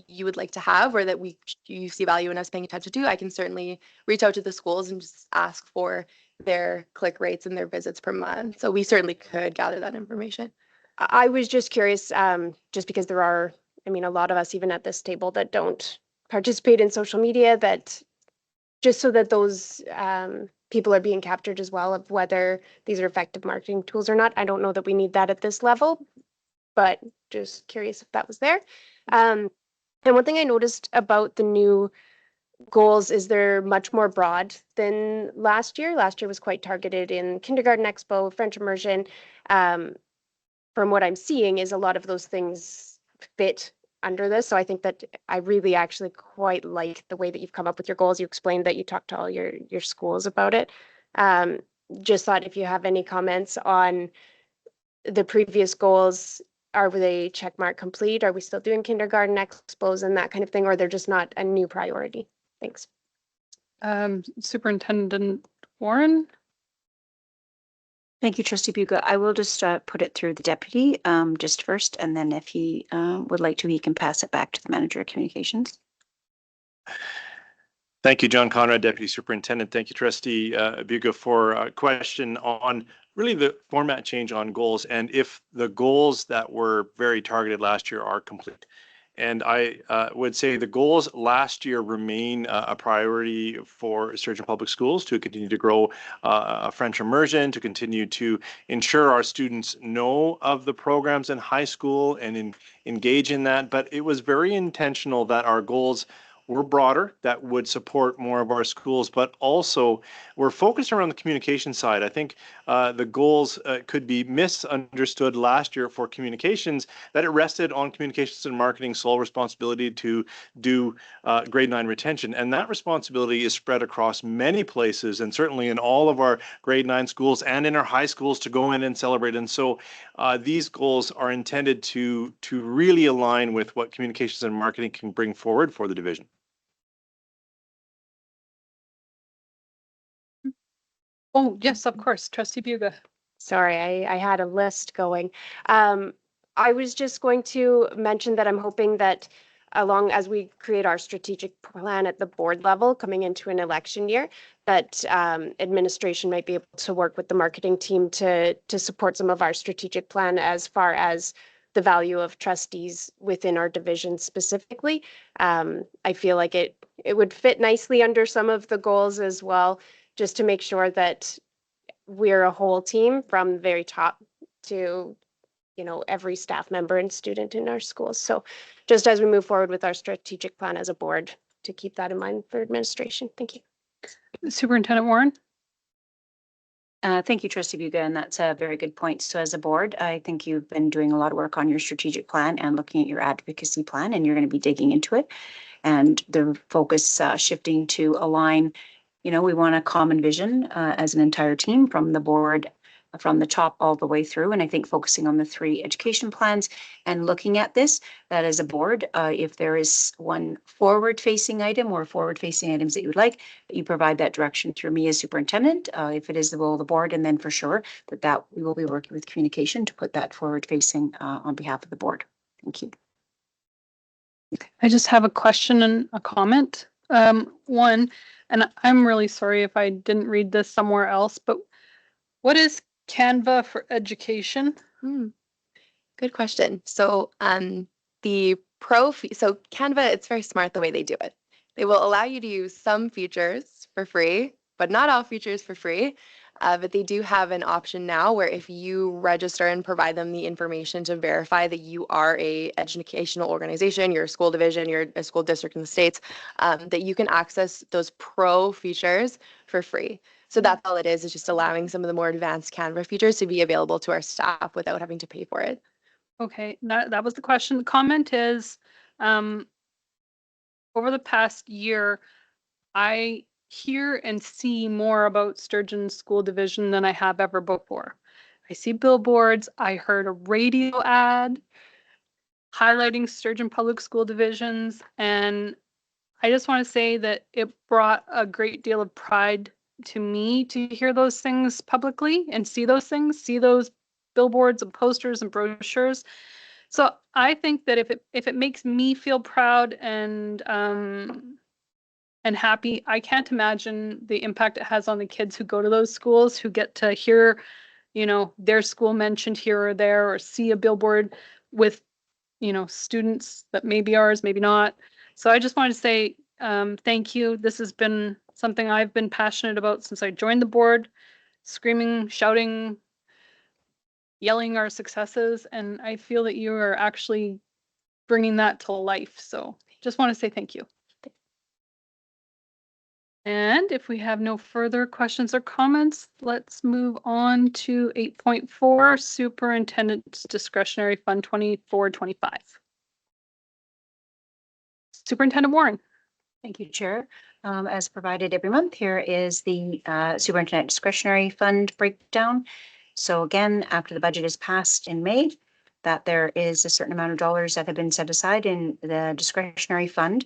[SPEAKER 14] you would like to have or that you see value in us paying attention to, I can certainly reach out to the schools and just ask for their click rates and their visits per month. So we certainly could gather that information.
[SPEAKER 6] I was just curious, just because there are, I mean, a lot of us even at this table that don't participate in social media, that just so that those people are being captured as well, of whether these are effective marketing tools or not. I don't know that we need that at this level, but just curious if that was there. And one thing I noticed about the new goals is they're much more broad than last year. Last year was quite targeted in Kindergarten Expo, French immersion. From what I'm seeing is a lot of those things fit under this. So I think that I really actually quite like the way that you've come up with your goals. You explained that you talked to all your schools about it. Just thought if you have any comments on the previous goals, are they checkmark complete? Are we still doing Kindergarten Expos and that kind of thing, or they're just not a new priority? Thanks.
[SPEAKER 3] Superintendent Warren?
[SPEAKER 4] Thank you, Trustee Buga. I will just put it through the deputy just first, and then if he would like to, he can pass it back to the manager of communications.
[SPEAKER 10] Thank you, John Conrad, Deputy Superintendent. Thank you, Trustee Buga, for a question on really the format change on goals and if the goals that were very targeted last year are complete. And I would say the goals last year remain a priority for Sturgeon Public Schools to continue to grow French immersion, to continue to ensure our students know of the programs in high school and engage in that. But it was very intentional that our goals were broader, that would support more of our schools, but also we're focused around the communication side. I think the goals could be misunderstood last year for communications, that it rested on communications and marketing's sole responsibility to do grade 9 retention. And that responsibility is spread across many places and certainly in all of our grade 9 schools and in our high schools to go in and celebrate. And so these goals are intended to really align with what communications and marketing can bring forward for the division.
[SPEAKER 3] Oh, yes, of course. Trustee Buga.
[SPEAKER 6] Sorry, I had a list going. I was just going to mention that I'm hoping that along as we create our strategic plan at the board level coming into an election year, that administration might be able to work with the marketing team to support some of our strategic plan as far as the value of trustees within our division specifically. I feel like it would fit nicely under some of the goals as well, just to make sure that we're a whole team from the very top to, you know, every staff member and student in our schools. So just as we move forward with our strategic plan as a board, to keep that in mind for administration. Thank you.
[SPEAKER 3] Superintendent Warren?
[SPEAKER 4] Thank you, Trustee Buga, and that's a very good point. So as a board, I think you've been doing a lot of work on your strategic plan and looking at your advocacy plan, and you're going to be digging into it. And the focus shifting to align, you know, we want a common vision as an entire team from the board, from the top all the way through. And I think focusing on the 3 education plans and looking at this, that as a board, if there is one forward-facing item or forward-facing items that you would like, that you provide that direction through me as superintendent, if it is the will of the board, and then for sure that we will be working with communication to put that forward-facing on behalf of the board. Thank you.
[SPEAKER 3] I just have a question and a comment. One, and I'm really sorry if I didn't read this somewhere else, but what is Canva for education?
[SPEAKER 14] Good question. So so Canva, it's very smart the way they do it. They will allow you to use some features for free, but not all features for free. But they do have an option now where if you register and provide them the information to verify that you are a educational organization, you're a school division, you're a school district in the States, that you can access those pro features for free. So that's all it is just allowing some of the more advanced Canva features to be available to our staff without having to pay for it.
[SPEAKER 3] Okay, that was the question. The comment is, over the past year, I hear and see more about Sturgeon School Division than I have ever before. I see billboards. I heard a radio ad highlighting Sturgeon Public School divisions. And I just want to say that it brought a great deal of pride to me to hear those things publicly and see those things, see those billboards and posters and brochures. So I think that if it makes me feel proud and happy, I can't imagine the impact it has on the kids who go to those schools, who get to hear, you know, their school mentioned here or there, or see a billboard with, you know, students that may be ours, maybe not. So I just wanted to say thank you. This has been something I've been passionate about since I joined the board, screaming, shouting, yelling our successes. And I feel that you are actually bringing that to life. So just want to say thank you. And if we have no further questions or comments, let's move on to 8.4, Superintendent's Discretionary Fund 24-25. Superintendent Warren.
[SPEAKER 4] Thank you, Chair. As provided every month, here is the Superintendent Discretionary Fund breakdown. So again, after the budget is passed in May, that there is a certain amount of dollars that have been set aside in the discretionary fund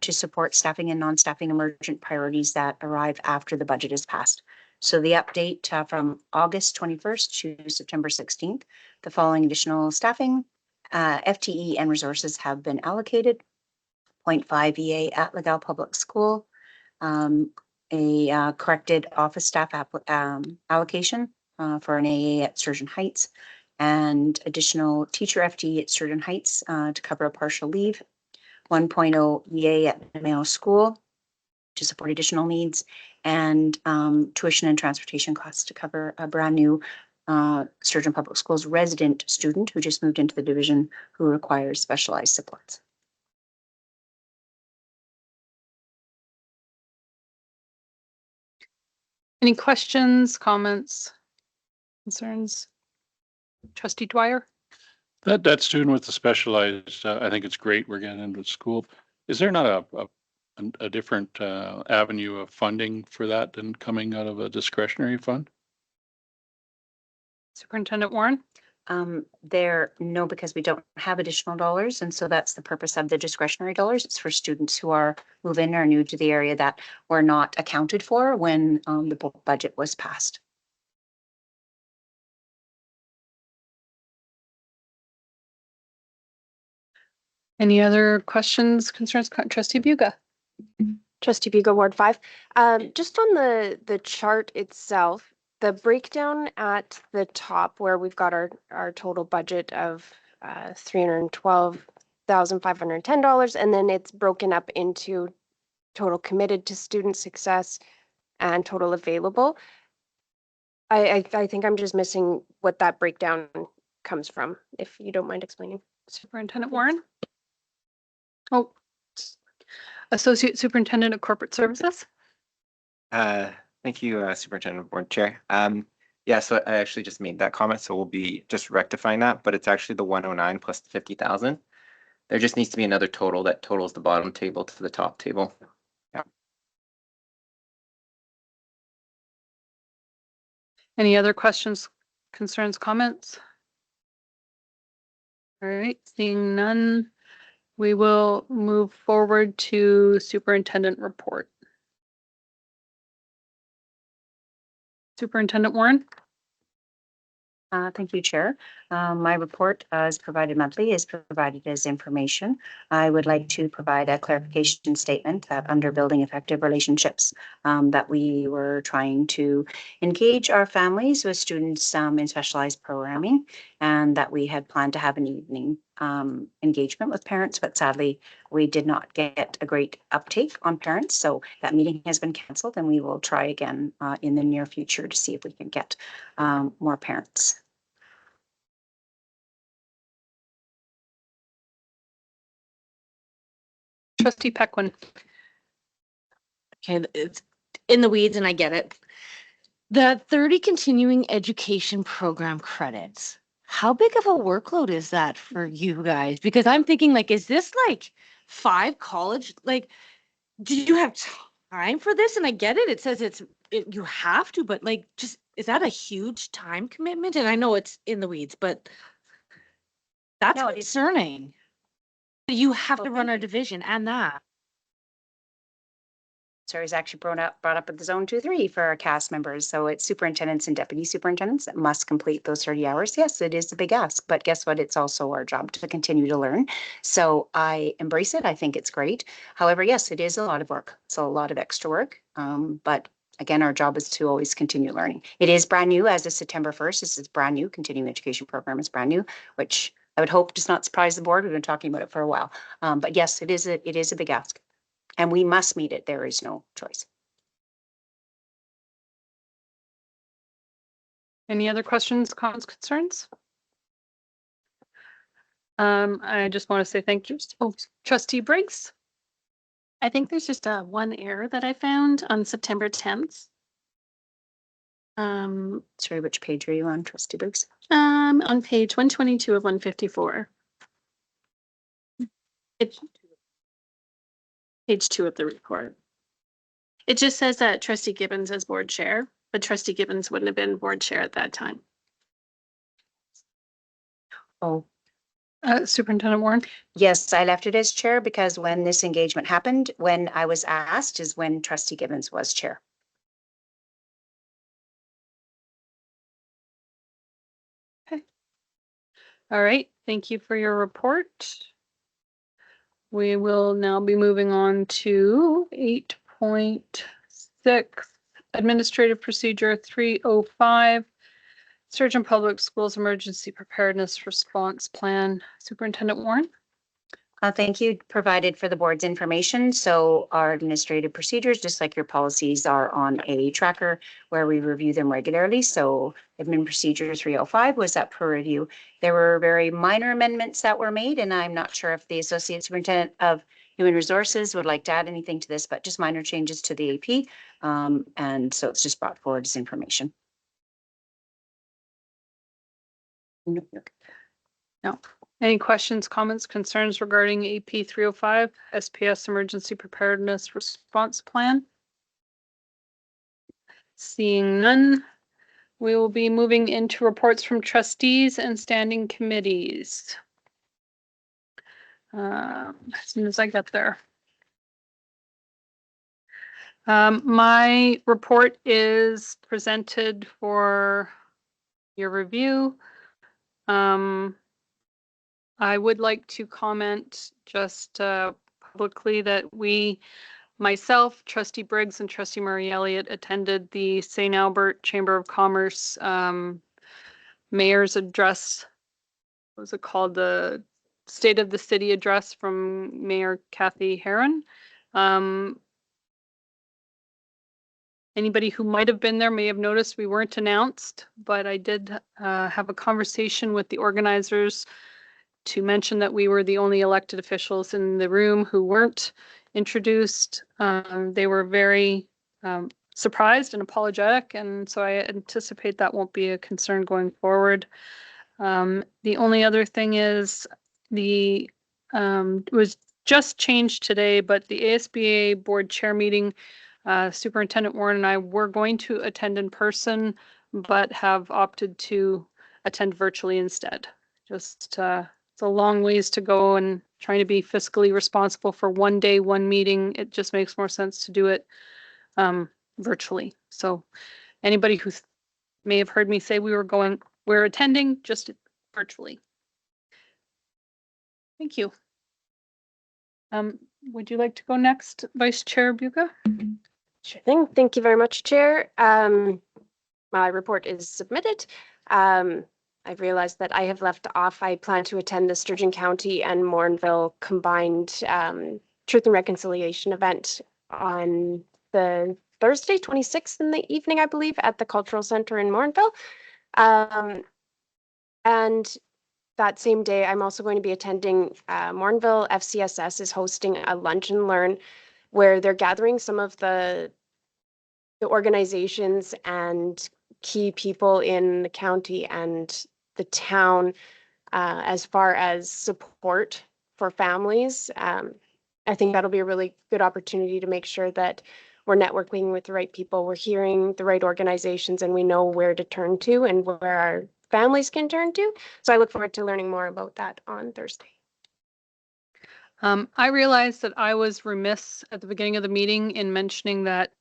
[SPEAKER 4] to support staffing and non-staffing emergent priorities that arrive after the budget is passed. So the update from August 21st to September 16th, the following additional staffing, FTE and resources have been allocated. 0.5 EA at Legal Public School, a corrected office staff allocation for an AA at Sturgeon Heights, and additional teacher FTE at Sturgeon Heights to cover a partial leave, 1.0 EA at Mayo School to support additional needs, and tuition and transportation costs to cover a brand new Sturgeon Public Schools resident student who just moved into the division who requires specialized supports.
[SPEAKER 3] Any questions, comments, concerns? Trustee Dwyer?
[SPEAKER 7] That student with the specialized, I think it's great we're getting into school. Is there not a different avenue of funding for that than coming out of a discretionary fund?
[SPEAKER 3] Superintendent Warren?
[SPEAKER 4] No, because we don't have additional dollars. And so that's the purpose of the discretionary dollars. It's for students who are move-in or new to the area that were not accounted for when the budget was passed.
[SPEAKER 3] Any other questions, concerns? Trustee Buga?
[SPEAKER 6] Trustee Buga, Ward 5. Just on the chart itself, the breakdown at the top where we've got our total budget of $312,510, and then it's broken up into total committed to student success and total available. I think I'm just missing what that breakdown comes from, if you don't mind explaining.
[SPEAKER 3] Superintendent Warren? Oh, Associate Superintendent of Corporate Services?
[SPEAKER 9] Thank you, Superintendent Board Chair. Yeah, so I actually just made that comment, so we'll be just rectifying that, but it's actually the 109 plus the 50,000. There just needs to be another total that totals the bottom table to the top table. Yeah.
[SPEAKER 3] Any other questions, concerns, comments? All right, seeing none, we will move forward to superintendent report. Superintendent Warren?
[SPEAKER 4] Thank you, Chair. My report, as provided monthly, is provided as information. I would like to provide a clarification statement that under building effective relationships, that we were trying to engage our families with students in specialized programming, and that we had planned to have an evening engagement with parents, but sadly, we did not get a great uptake on parents. So that meeting has been canceled, and we will try again in the near future to see if we can get more parents.
[SPEAKER 3] Trustee Pequin.
[SPEAKER 8] Okay, it's in the weeds and I get it. The 30 continuing education program credits. How big of a workload is that for you guys? Because I'm thinking like, is this like 5 college? Like, do you have time for this? And I get it. It says you have to, but like, just is that a huge time commitment? And I know it's in the weeds, but that's
[SPEAKER 4] No, it is.
[SPEAKER 8] concerning. You have to
[SPEAKER 4] Well,
[SPEAKER 8] run
[SPEAKER 4] thank
[SPEAKER 8] our
[SPEAKER 4] you.
[SPEAKER 8] division and that.
[SPEAKER 4] So he's actually brought up at the zone 2-3 for our cast members. So it's superintendents and deputy superintendents that must complete those 30 hours. Yes, it is a big ask, but guess what? It's also our job to continue to learn. So I embrace it. I think it's great. However, yes, it is a lot of work. It's a lot of extra work. But again, our job is to always continue learning. It is brand new as of September 1st. This is brand new. Continuing education program is brand new, which I would hope does not surprise the board. We've been talking about it for a while. But yes, it is a big ask. And we must meet it. There is no choice.
[SPEAKER 3] Any other questions, comments, concerns? I just want to say thank you. Oh, Trustee Briggs.
[SPEAKER 1] I think there's just one error that I found on September 10th.
[SPEAKER 4] Sorry, which page are you on, Trustee Briggs?
[SPEAKER 1] On page 122 of 154. It's page 2 of the report. It just says that Trustee Gibbons as board chair, but Trustee Gibbons wouldn't have been board chair at that time.
[SPEAKER 4] Oh,
[SPEAKER 3] Superintendent Warren.
[SPEAKER 4] yes, I left it as chair because when this engagement happened, when I was asked is when Trustee Gibbons was chair.
[SPEAKER 3] All right, thank you for your report. We will now be moving on to 8.6, Administrative Procedure 305, Sturgeon Public Schools Emergency Preparedness Response Plan. Superintendent Warren.
[SPEAKER 4] Thank you. Provided for the board's information. So our administrative procedures, just like your policies, are on a tracker where we review them regularly. So admin procedure 305 was up for review. There were very minor amendments that were made, and I'm not sure if the Associate Superintendent of Human Resources would like to add anything to this, but just minor changes to the AP. And so it's just brought forward as information.
[SPEAKER 3] No. Any questions, comments, concerns regarding AP 305, SPS Emergency Preparedness Response Plan? Seeing none, we will be moving into reports from trustees and standing committees. As soon as I get there. My report is presented for your review. I would like to comment just publicly that myself, Trustee Briggs and Trustee Murray Elliott attended the St. Albert Chamber of Commerce Mayor's Address. What was it called? The State of the City Address from Mayor Kathy Heron. Anybody who might have been there may have noticed we weren't announced, but I did have a conversation with the organizers to mention that we were the only elected officials in the room who weren't introduced. They were very surprised and apologetic, and so I anticipate that won't be a concern going forward. The only other thing is it was just changed today, but the ASBA board chair meeting, Superintendent Warren and I were going to attend in person, but have opted to attend virtually instead. Just it's a long ways to go, and trying to be fiscally responsible for one day, one meeting, it just makes more sense to do it virtually. So anybody who may have heard me say we're attending, just virtually. Thank you. Would you like to go next, Vice Chair Buca?
[SPEAKER 6] Sure thing. Thank you very much, Chair. My report is submitted. I've realized that I have left off. I plan to attend the Sturgeon County and Morinville combined Truth and Reconciliation event on the Thursday, 26th in the evening, I believe, at the Cultural Center in Morinville. And that same day, I'm also going to be attending Morinville FCSS is hosting a lunch and learn where they're gathering some of the organizations and key people in the county and the town as far as support for families. I think that'll be a really good opportunity to make sure that we're networking with the right people, we're hearing the right organizations, and we know where to turn to and where our families can turn to. So I look forward to learning more about that on Thursday.
[SPEAKER 3] I realized that I was remiss at the beginning of the meeting in mentioning that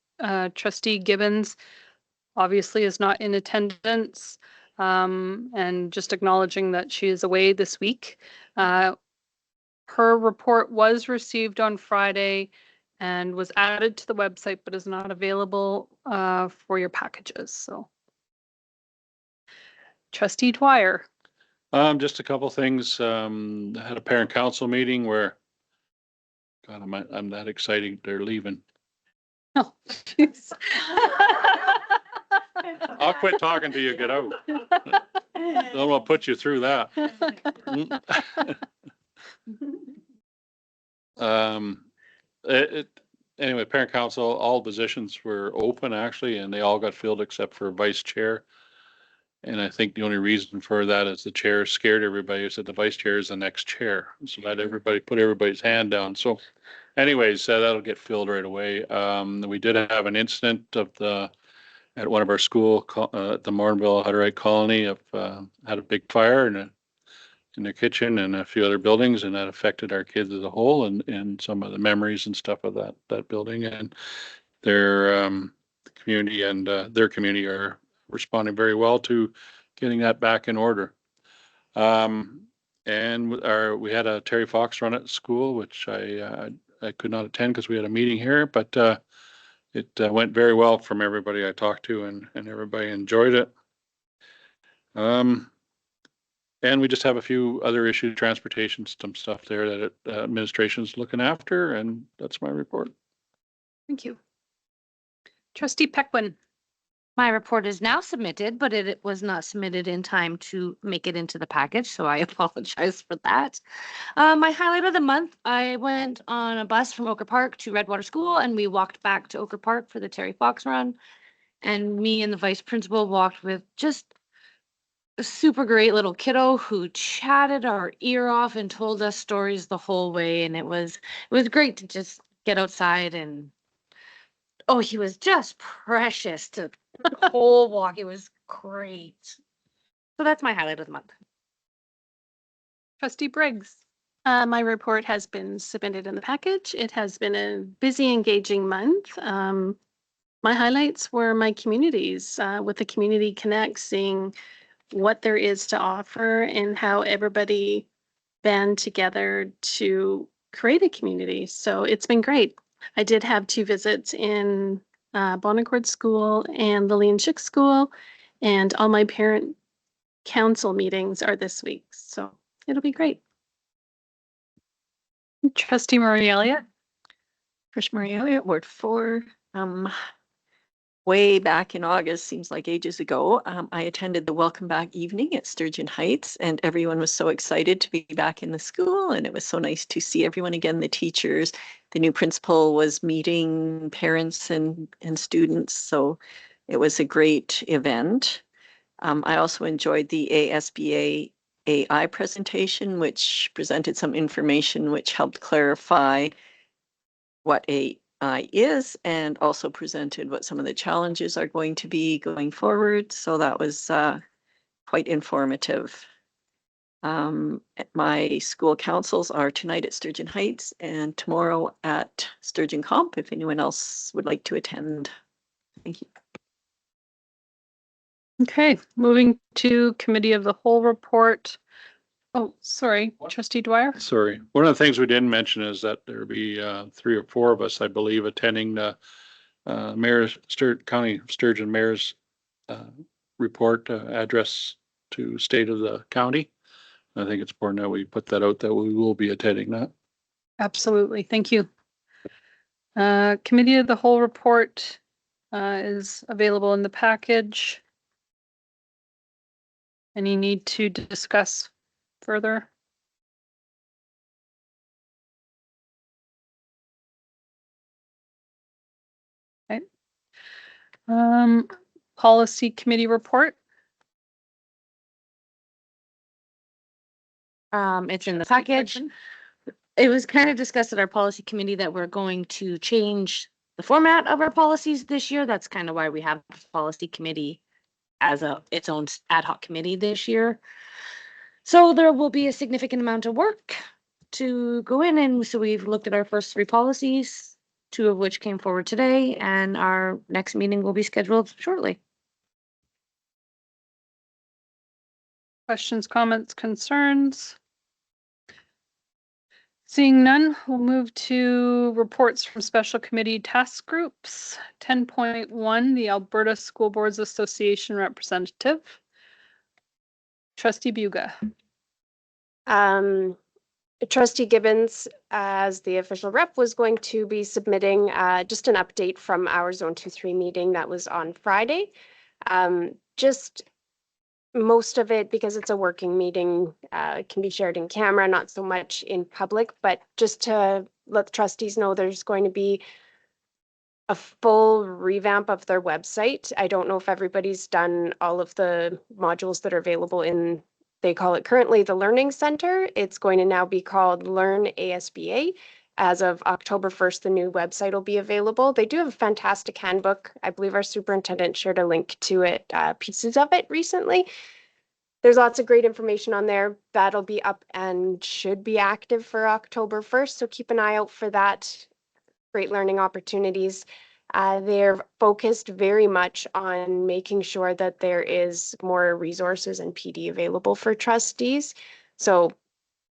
[SPEAKER 3] Trustee Gibbons obviously is not in attendance, and just acknowledging that she is away this week. Her report was received on Friday and was added to the website, but is not available for your packages. So, Trustee Dwyer.
[SPEAKER 7] Just a couple things. I had a parent council meeting where, God, I'm that excited. They're leaving.
[SPEAKER 3] Oh, jeez.
[SPEAKER 7] I'll quit talking till you get out. Then we'll put you through that. Anyway, parent council, all positions were open actually, and they all got filled except for vice chair. And I think the only reason for that is the chair scared everybody, said the vice chair is the next chair. So let everybody put everybody's hand down. So anyways, that'll get filled right away. We did have an incident at one of our school, at the Morinville Hutterite Colony, had a big fire in their kitchen and a few other buildings, and that affected our kids as a whole and some of the memories and stuff of that building. And their community and their community are responding very well to getting that back in order. And we had a Terry Fox run at school, which I could not attend because we had a meeting here, but it went very well from everybody I talked to, and everybody enjoyed it. And we just have a few other issues, transportation, some stuff there that administration's looking after, and that's my report.
[SPEAKER 3] Thank you. Trustee Pequin.
[SPEAKER 8] My report is now submitted, but it was not submitted in time to make it into the package, so I apologize for that. My highlight of the month, I went on a bus from Oker Park to Redwater School, and we walked back to Oker Park for the Terry Fox run. And me and the vice principal walked with just a super great little kiddo who chatted our ear off and told us stories the whole way. And it was great to just get outside, and oh, he was just precious to the whole walk. It was great. So that's my highlight of the month.
[SPEAKER 3] Trustee Briggs.
[SPEAKER 1] My report has been submitted in the package. It has been a busy, engaging month. My highlights were my communities, with the Community Connect, seeing what there is to offer and how everybody band together to create a community. So it's been great. I did have 2 visits in Bonaccord School and Lillian Schick School, and all my parent council meetings are this week. So it'll be great.
[SPEAKER 3] Trustee Marie Elliott.
[SPEAKER 2] Trish Marie Elliott, Ward 4. Way back in August, seems like ages ago, I attended the Welcome Back evening at Sturgeon Heights, and everyone was so excited to be back in the school, and it was so nice to see everyone again, the teachers. The new principal was meeting parents and students, so it was a great event. I also enjoyed the ASBA AI presentation, which presented some information which helped clarify what AI is, and also presented what some of the challenges are going to be going forward. So that was quite informative. My school councils are tonight at Sturgeon Heights and tomorrow at Sturgeon Comp, if anyone else would like to attend. Thank you.
[SPEAKER 3] Okay, moving to Committee of the Whole report. Oh, sorry, Trustee Dwyer.
[SPEAKER 7] Sorry. One of the things we didn't mention is that there'll be 3 or 4 of us, I believe, attending the County Sturgeon Mayor's report address to state of the county. I think it's important that we put that out that we will be attending that.
[SPEAKER 3] Absolutely, thank you. Committee of the Whole report is available in the package. Any need to discuss further? Okay. Policy Committee report.
[SPEAKER 8] It's in the package. It was kind of discussed at our policy committee that we're going to change the format of our policies this year. That's kind of why we have a policy committee as its own ad hoc committee this year. So there will be a significant amount of work to go in, and so we've looked at our first 3 policies, 2 of which came forward today, and our next meeting will be scheduled shortly.
[SPEAKER 3] Questions, comments, concerns? Seeing none, we'll move to reports from special committee task groups. 10.1, the Alberta School Boards Association representative. Trustee Buga.
[SPEAKER 6] Trustee Gibbons, as the official rep, was going to be submitting just an update from our Zone 2-3 meeting that was on Friday. Just most of it, because it's a working meeting, can be shared in camera, not so much in public, but just to let the trustees know there's going to be a full revamp of their website. I don't know if everybody's done all of the modules that are available in, they call it currently the Learning Center. It's going to now be called Learn ASBA. As of October 1st, the new website will be available. They do have a fantastic handbook. I believe our superintendent shared a link to it, pieces of it recently. There's lots of great information on there. That'll be up and should be active for October 1st. So keep an eye out for that. Great learning opportunities. They're focused very much on making sure that there is more resources and PD available for trustees. So,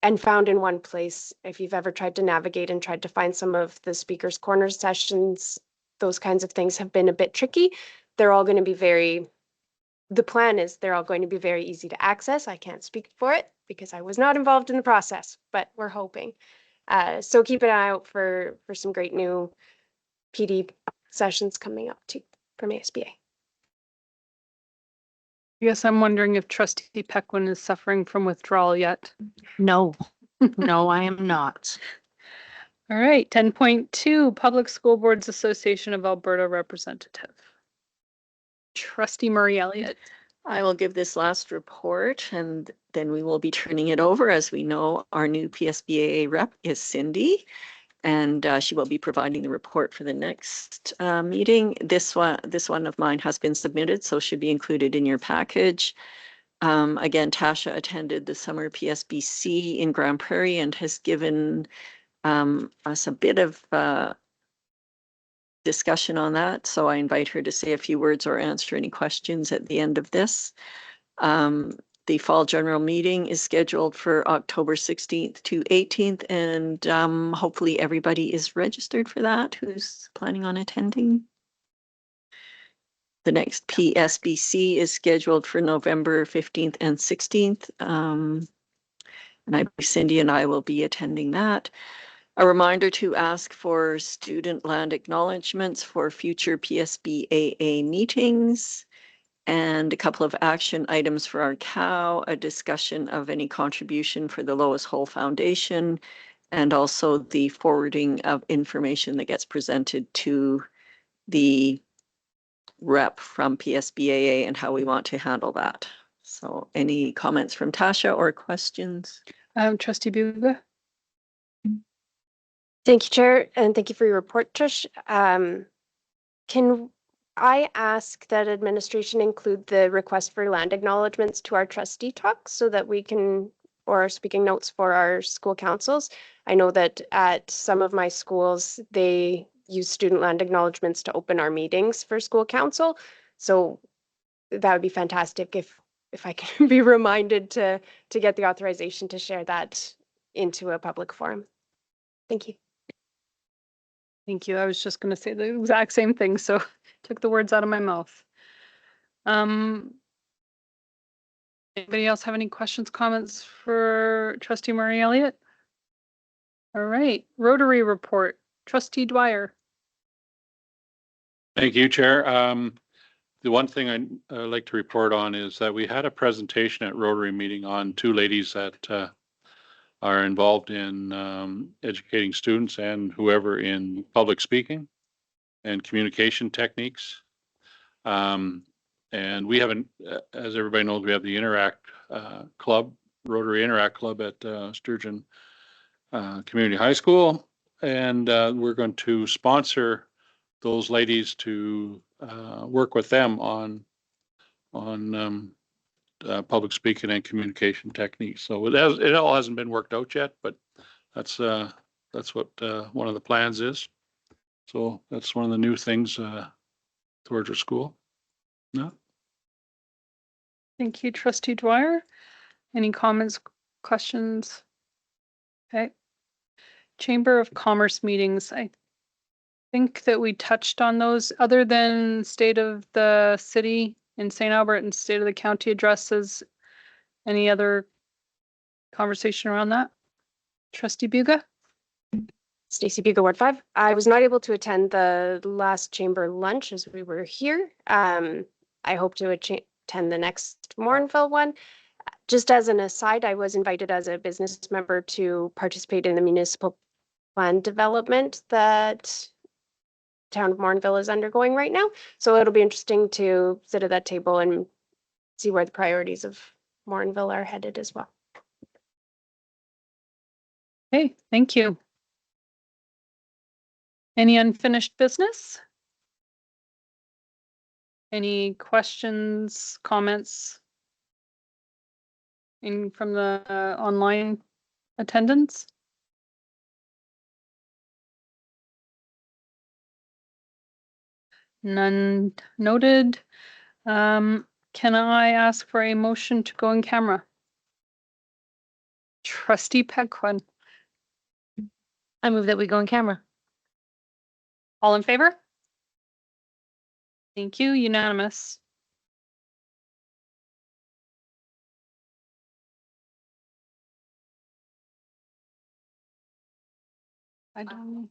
[SPEAKER 6] and found in one place. If you've ever tried to navigate and tried to find some of the speakers' corner sessions, those kinds of things have been a bit tricky. They're all going to be the plan is they're all going to be very easy to access. I can't speak for it because I was not involved in the process, but we're hoping. So keep an eye out for some great new PD sessions coming up too from ASBA.
[SPEAKER 3] Yes, I'm wondering if Trustee Pequin is suffering from withdrawal yet.
[SPEAKER 8] No, no, I am not.
[SPEAKER 3] All right, 10.2, Public School Boards Association of Alberta representative. Trustee Murray Elliott.
[SPEAKER 2] I will give this last report and then we will be turning it over. As we know, our new PSBAA rep is Cindy, and she will be providing the report for the next meeting. This one of mine has been submitted, so should be included in your package. Again, Tasha attended the summer PSBC in Grand Prairie and has given us a bit of discussion on that. So I invite her to say a few words or answer any questions at the end of this. The fall general meeting is scheduled for October 16th to 18th, and hopefully everybody is registered for that who's planning on attending. The next PSBC is scheduled for November 15th and 16th. And Cindy and I will be attending that. A reminder to ask for student land acknowledgements for future PSBAA meetings, and a couple of action items for our COW, a discussion of any contribution for the Lois Hole Foundation, and also the forwarding of information that gets presented to the rep from PSBAA and how we want to handle that. So any comments from Tasha or questions?
[SPEAKER 3] Trustee Buga.
[SPEAKER 6] Thank you, Chair, and thank you for your report, Trish. Can I ask that administration include the request for land acknowledgements to our trustee talks so that we can, or speaking notes for our school councils? I know that at some of my schools, they use student land acknowledgements to open our meetings for school council. So that would be fantastic if I can be reminded to get the authorization to share that into a public forum. Thank you.
[SPEAKER 3] Thank you. I was just going to say the exact same thing, so took the words out of my mouth. Anybody else have any questions, comments for Trustee Murray Elliott? All right, Rotary report. Trustee Dwyer.
[SPEAKER 7] Thank you, Chair. The one thing I'd like to report on is that we had a presentation at Rotary meeting on 2 ladies that are involved in educating students and whoever in public speaking and communication techniques. And we haven't, as everybody knows, we have the Interact Club, Rotary Interact Club at Sturgeon Community High School. And we're going to sponsor those ladies to work with them on public speaking and communication techniques. So it all hasn't been worked out yet, but that's what one of the plans is. So that's one of the new things towards our school. No.
[SPEAKER 3] Thank you, trustee Dwyer. Any comments, questions? Okay. Chamber of Commerce meetings. I think that we touched on those other than state of the city in St. Albert and state of the county addresses. Any other conversation around that? Trustee Buga?
[SPEAKER 6] Stacy Buga, Ward 5. I was not able to attend the last chamber lunch as we were here. I hope to attend the next Morinville one. Just as an aside, I was invited as a business member to participate in the municipal plan development that town of Morinville is undergoing right now. So it'll be interesting to sit at that table and see where the priorities of Morinville are headed as well.
[SPEAKER 3] Okay, thank you. Any unfinished business? Any questions, comments from the online attendance? None noted. Can I ask for a motion to go in camera? Trustee Pequin,
[SPEAKER 8] I move that we go in camera.
[SPEAKER 3] all in favor? Thank you, unanimous. I don't.